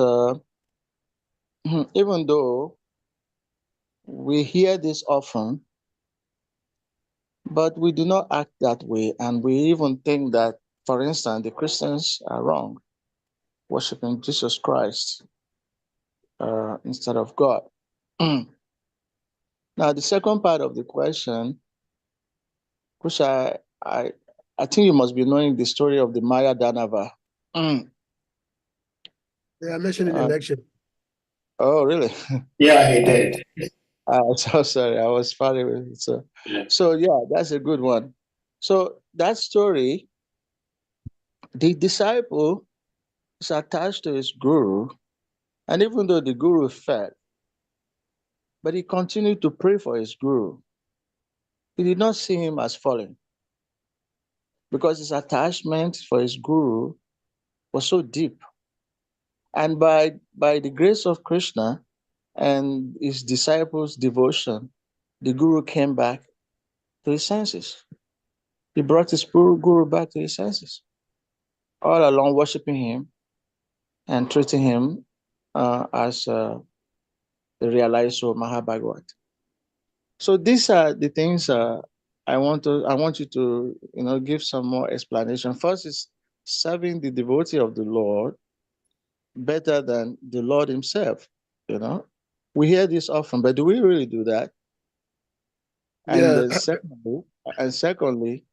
even though we hear this often, but we do not act that way. And we even think that, for instance, the Christians are wrong, worshiping Jesus Christ instead of God. Now, the second part of the question, which I think you must be knowing the story of the Maya Danava. They are mentioned in election. Oh, really? Yeah, he did. I'm so sorry, I was far away. So yeah, that's a good one. So that story, the disciple is attached to his guru, and even though the guru fell, but he continued to pray for his guru. He did not see him as falling, because his attachment for his guru was so deep. And by the grace of Krishna and his disciples' devotion, the guru came back to his senses. He brought his guru back to his senses, all along worshiping him and treating him as the realized soul, Mahabhagavat. So these are the things I want you to give some more explanation. First is serving the devotee of the Lord better than the Lord himself. We hear this often, but do we really do that? Yeah. And secondly,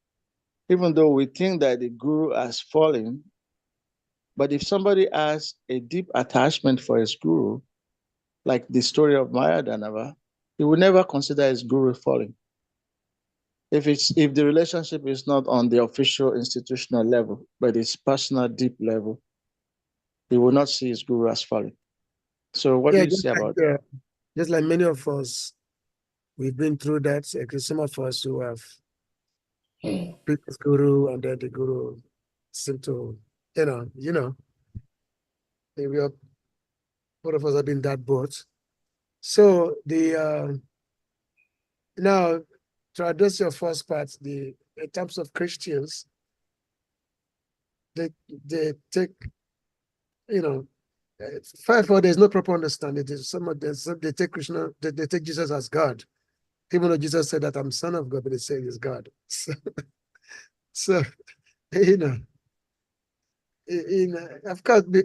even though we think that the guru has fallen, but if somebody has a deep attachment for his guru, like the story of Maya Danava, he will never consider his guru falling. If the relationship is not on the official institutional level, but it's personal, deep level, he will not see his guru as falling. So what do you say about that? Just like many of us, we've been through that. Some of us who have previous guru, and then the guru seem to, maybe both of us have been that boat. So now to address your first part, in terms of Christians, they take, first of all, there's no proper understanding. They take Krishna, they take Jesus as God, even though Jesus said that I'm son of God, but they say he's God. So of course, they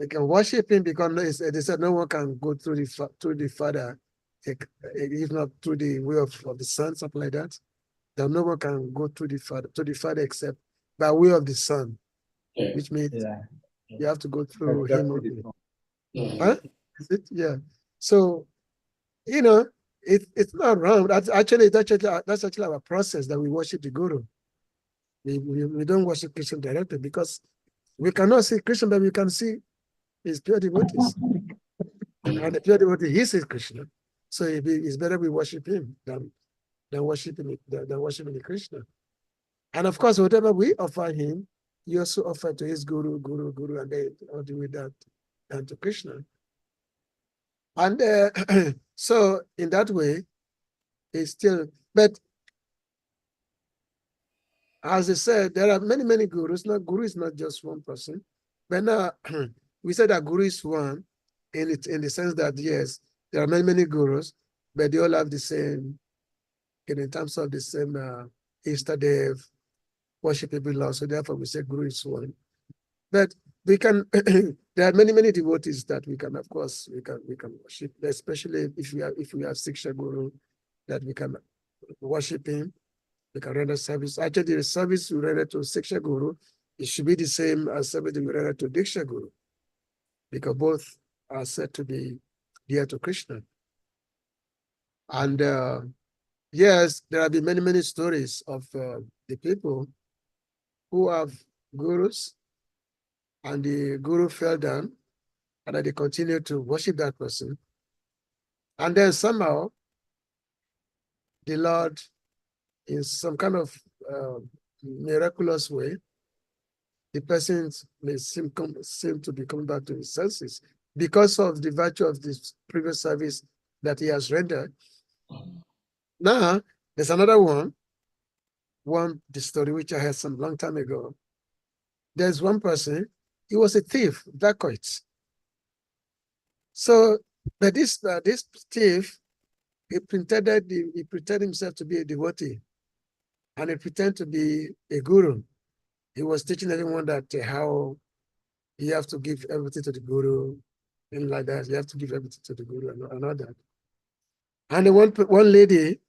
can worship him because they said no one can go through the Father, if not through the way of the Son, something like that. That no one can go to the Father except by way of the Son, which means you have to go through him. Huh? Is it? Yeah. So it's not wrong. That's actually our process that we worship the Guru. We don't worship Krishna directly because we cannot see Krishna, but we can see his pure devotees. And the pure devotee, he sees Krishna. So it's better we worship him than worshiping the Krishna. And of course, whatever we offer him, you also offer to his guru, and then all the way that and to Krishna. And so in that way, it's still, but as I said, there are many, many gurus. Now, guru is not just one person. But now we said that guru is one in the sense that yes, there are many, many gurus, but they all have the same, in terms of the same Ishtadev, worshipable law. So therefore we say guru is one. But we can there are many, many devotees that we can, of course, we can worship, especially if we have Siksha Guru, that we can worship him. We can render service. Actually, the service we render to Siksha Guru, it should be the same as service we render to Diksha Guru, because both are said to be dear to Krishna. And yes, there have been many, many stories of the people who have gurus, and the guru fell down, and then they continue to worship that person. And then somehow, the Lord, in some kind of miraculous way, the person may seem to be coming back to his senses because of the virtue of this previous service that he has rendered. Now, there's another one, the story which I heard some long time ago. There's one person, he was a thief, dacoit. So, but this thief, he pretended himself to be a devotee, and he pretended to be a guru. He was teaching everyone that how you have to give everything to the guru, and like that, you have to give everything to the guru and all that. And then one lady,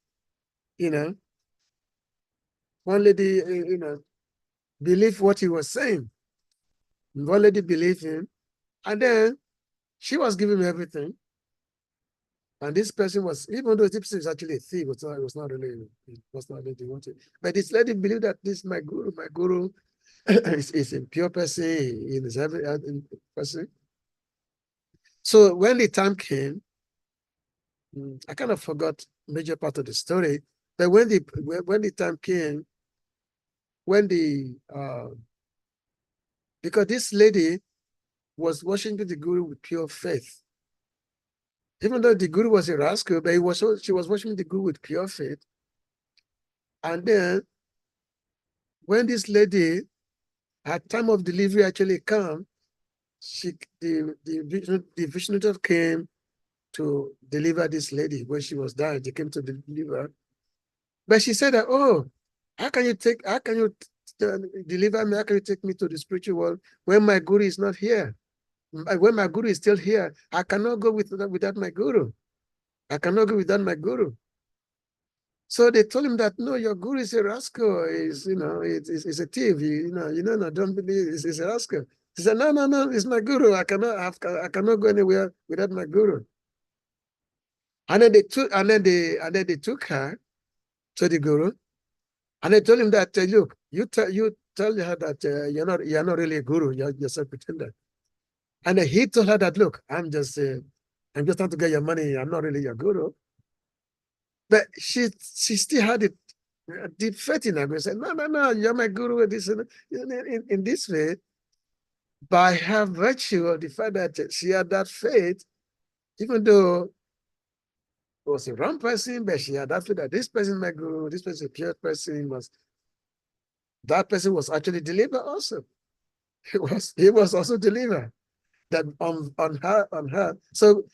believed what he was saying. One lady believed him, and then she was giving him everything. And this person was, even though this person is actually a thief, it was not really wanted. But this lady believed that this is my guru is a pure person, he is every person. So when the time came, I kind of forgot major part of the story, but when the time came, because this lady was worshiping the guru with pure faith. Even though the guru was a rascal, but she was worshiping the guru with pure faith. And then when this lady, her time of delivery actually come, the Vishnu came to deliver this lady when she was dying. They came to deliver. But she said that, oh, how can you deliver me? How can you take me to the spiritual world when my guru is not here? When my guru is still here, I cannot go without my guru. I cannot go without my guru. So they told him that, no, your guru is a rascal. It's a thief. Don't believe it's a rascal. He said, no, it's my guru. I cannot go anywhere without my guru. And then they took her to the guru, and they told him that, look, you tell her that you're not really a guru. You're just a pretender. And then he told her that, look, I'm just trying to get your money. I'm not really your guru. But she still had it, deep faith in her. She said, no, you're my guru. In this way, by her virtue of the fact that she had that faith, even though it was a wrong person, but she had that faith that this person is my guru, this person is a pure person, that person was actually delivered also. He was also delivered. That on her. So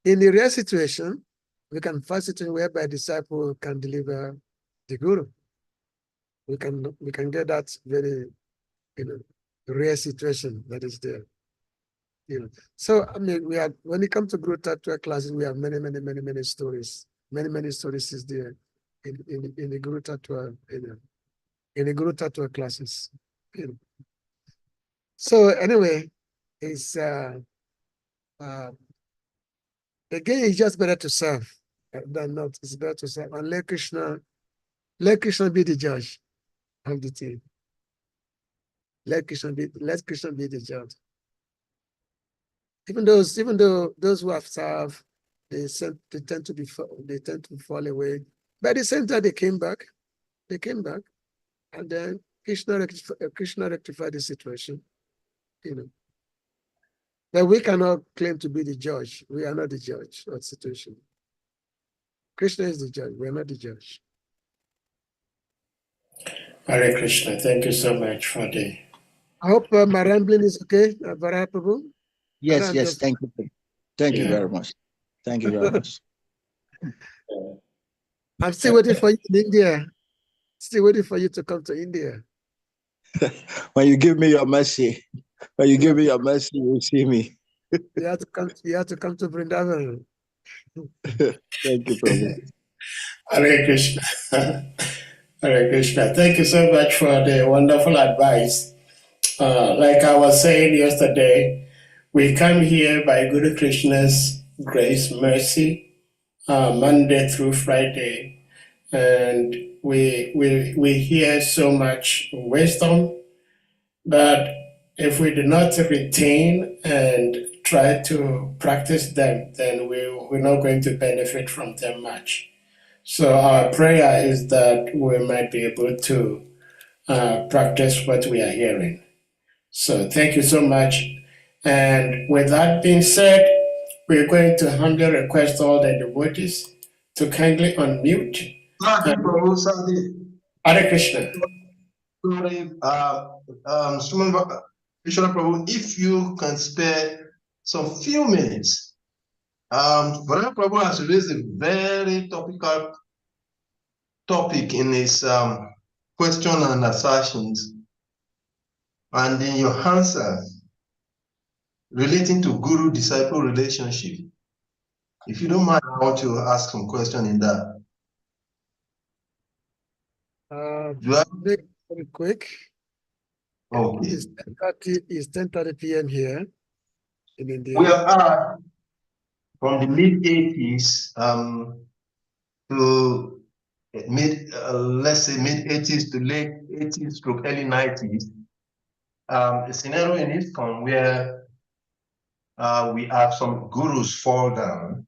in the real situation, we can find a situation whereby a disciple can deliver the guru. We can get that very rare situation that is there. So I mean, when it comes to Guru Tattva classes, we have many stories. Many stories is there in the Guru Tattva in the Guru Tattva classes. So anyway, it's again, it's just better to serve than not. It's better to serve and let Krishna be the judge of the thing. Let Krishna be the judge. Even though those who have served, they tend to fall away. But at the same time, they came back. And then Krishna rectified the situation. But we cannot claim to be the judge. We are not the judge of the situation. Krishna is the judge. We are not the judge. Hare Krishna. Thank you so much for the. I hope my rambling is okay, Prabhu. Yes, thank you. Thank you very much. Thank you very much. I'm still waiting for you in India. Still waiting for you to come to India. When you give me your mercy, you'll see me. You have to come to Vrindavan. Thank you, Prabhu. Hare Krishna. Hare Krishna. Thank you so much for the wonderful advice. Like I was saying yesterday, we come here by Guru Krishna's grace, mercy, Monday through Friday, and we hear so much wisdom that if we do not retain and try to practice them, then we're not going to benefit from them much. So our prayer is that we might be able to practice what we are hearing. So thank you so much. And with that being said, we're going to humbly request all the devotees to kindly unmute. Hare Krishna. Krishna Prabhu, if you can spare some few minutes, Brother Prabhu has raised a very topical topic in his question and assertions, and in your answer relating to guru-disciple relationship. If you don't mind, I want to ask some question in that. Very quick. Okay. It's 10:30 p.m. here in India. We are from the mid-80s to let's say mid-80s to late 80s to early 90s. A scenario in ISKCON where we have some gurus fall down,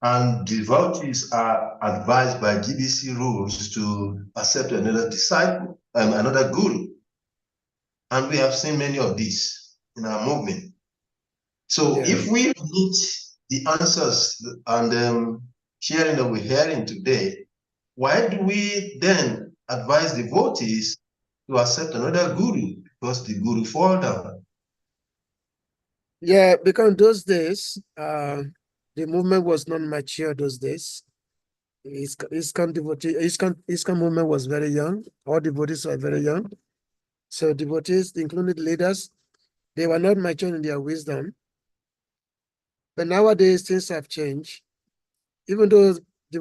and devotees are advised by GBC rules to accept another disciple, another guru. And we have seen many of these in our movement. So if we need the answers and sharing that we're hearing today, why do we then advise devotees to accept another guru because the guru fall down? Yeah, because those days, the movement was not mature those days. ISKCON movement was very young. All devotees were very young. So devotees, including leaders, they were not mature in their wisdom. But nowadays, things have changed. Even though the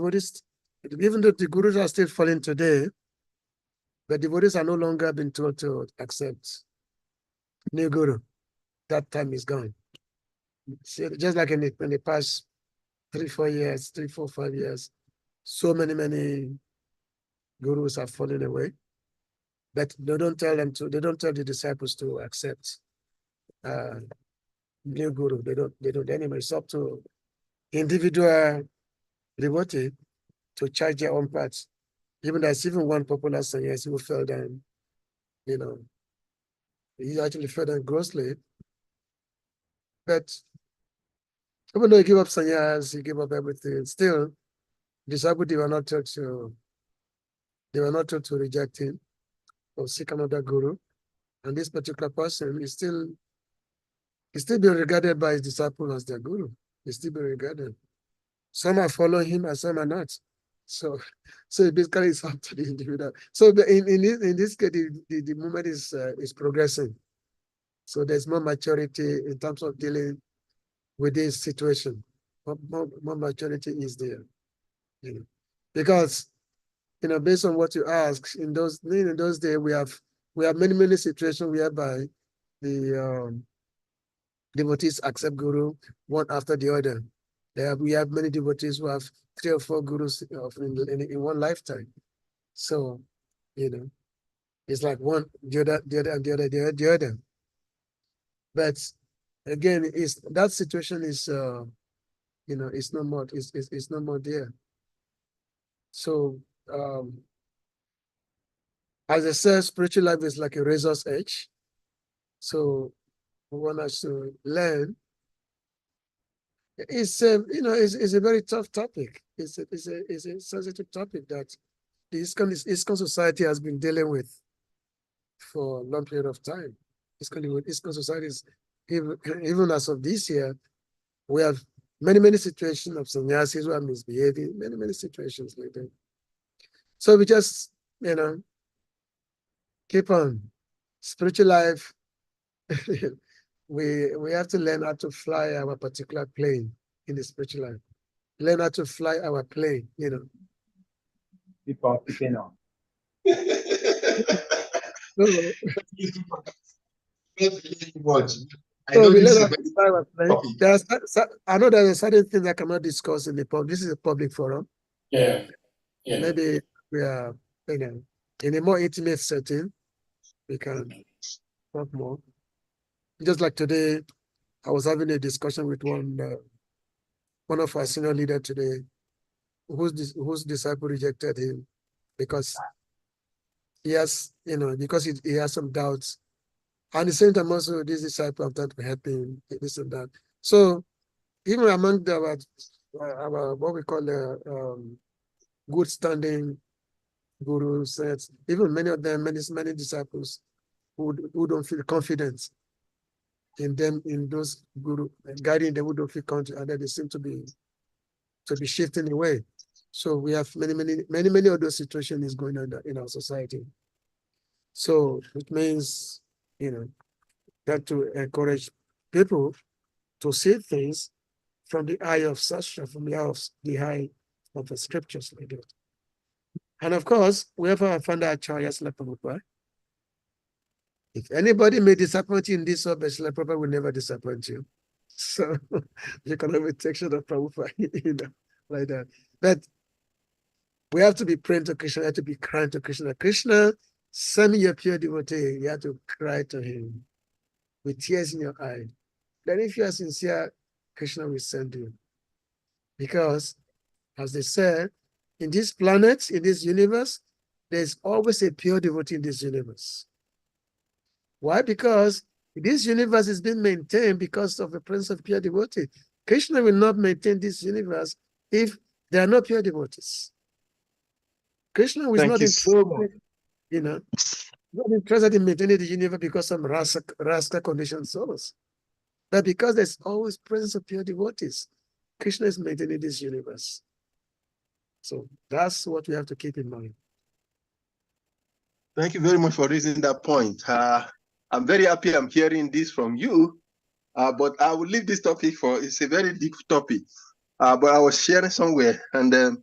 gurus are still falling today, the devotees are no longer being told to accept new guru. That time is gone. So just like in the past 3, 4 years, 3, 4, 5 years, so many gurus are falling away. But they don't tell the disciples to accept new guru. They don't anymore. It's up to individual devotee to charge their own parts. There's even one popular sannyasi who fell down, he actually fell down grossly. But even though he gave up sannyas, he gave up everything, still, disciples were not told to reject him or seek another guru. And this particular person is still being regarded by his disciples as their guru. He's still being regarded. Some are following him and some are not. So basically it's up to the individual. So in this case, the movement is progressing. So there's more maturity in terms of dealing with this situation. More maturity is there. Because based on what you asked, in those days we have many situations whereby the devotees accept guru one after the other. We have many devotees who have 3 or 4 gurus in one lifetime. So, It's like one, the other, the other, and the other, the other. But again, is that situation is it's no more, it's no more there. So as I said, spiritual life is like a razor's edge. So we want us to learn. It's it's a very tough topic. It's a sensitive topic that the ISKCON society has been dealing with for a long period of time. ISKCON societies, even as of this year, we have many situations of sannyasis who are misbehaving, many situations like that. So we just, keep on. Spiritual life, we have to learn how to fly our particular plane in the spiritual life. Learn how to fly our plane, Keep on keeping on. I know we this learn is how a to very fly our plane. topic. I know there's a certain things I cannot discuss in the public. This is a public forum. Yeah. Maybe we are, in a more intimate setting, we can talk more. Just like today, I was having a discussion with one of our senior leaders today, whose disciple rejected him because he has, because he has some doubts. And at the same time, also, this disciple have tried to help him, this and that. So even among our what we call good standing guru sets, even many of them, many disciples who don't feel confident in them, in those guru guiding them, who don't feel confident, and then they seem to be shifting away. So we have many of those situations going on in our society. So it means, that to encourage people to see things from the eye of Sastra, from the eye of the scriptures like that. And of course, we have our founder Acharya Srila Prabhupada. If anybody may disappoint you in this subject, Srila Prabhupada will never disappoint you. So you can have a text of Prabhupada, like that. But we have to be praying to Krishna, we have to be crying to Krishna. Krishna, send me your pure devotee. You have to cry to him with tears in your eye. Then if you are sincere, Krishna will send you. Because, as they said, in this planet, in this universe, there's always a pure devotee in this universe. Why? Because this universe is being maintained because of the presence of pure devotee. Krishna will not maintain this universe if there are no pure devotees. Krishna was not interested, not interested in maintaining the universe because some rasa conditioned souls. But because there's always presence of pure devotees, Krishna is maintaining this universe. So that's what we have to keep in mind. Thank you very much for raising that point. I'm very happy I'm hearing this from you, but I will leave this topic it's a very deep topic. But I was sharing somewhere, and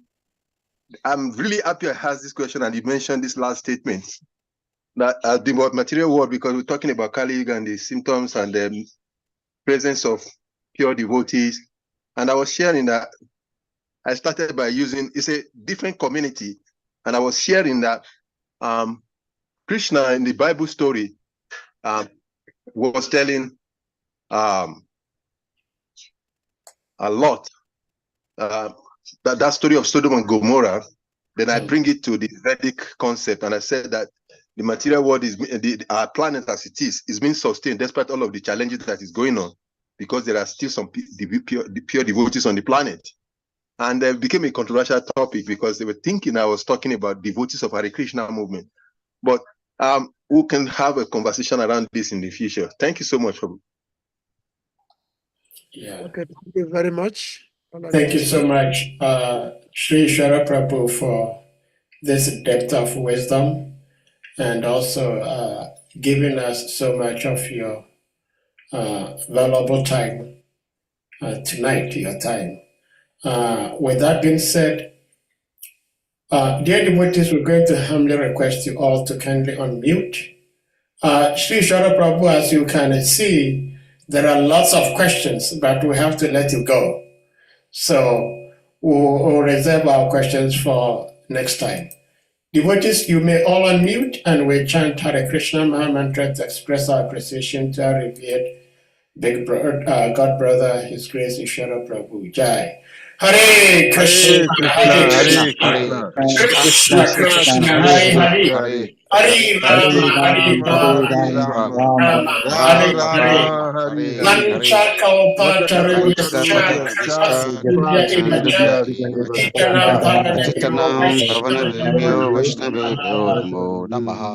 I'm really happy I asked this question and you mentioned this last statement. That the material world, because we're talking about Kali Yuga and the symptoms and the presence of pure devotees. And I was sharing that I started by it's a different community. And I was sharing that Krishna in the Bible story was telling a lot. That story of Sodom and Gomorrah, then I bring it to the Vedic concept. And I said that the material world our planet as it is being sustained despite all of the challenges that is going on, because there are still some pure devotees on the planet. And it became a controversial topic because they were thinking I was talking about devotees of Hare Krishna movement. But we can have a conversation around this in the future. Thank you so much. Yeah. Okay, thank you very much. Thank you so much, Sri Ishvara Prabhu, for this depth of wisdom and also giving us so much of your valuable time tonight, your time. With that being said, dear devotees, we're going to humbly request you all to kindly unmute. Sri Ishvara Prabhu, as you can see, there are lots of questions, but we have to let you go. So we'll reserve our questions for next time. Devotees, you may all unmute and we chant Hare Krishna Maha Mantra to express our appreciation to our revered big God brother, His Grace Ishwara Prabhu. Jai. Hare Krishna, Hare Krishna, Krishna Krishna, Hare Hare, Hare Rama, Hare Rama, Rama Hare Hare. Vanchakalpatarubhyascha kripasindhya evacha patitanam pavanebhyo Vaishnavebhyo Namo Namaha.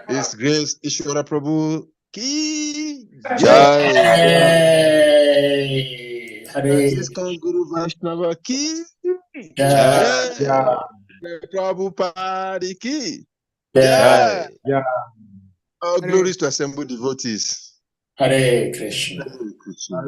His Grace Ishwara Prabhu ki Jai. Hare ISKCON Guru Vaishnava ki Jai. Jai. Prabhupada ki Jai. Jai. All glories to assembled devotees. Hare Krishna. Hare Krishna.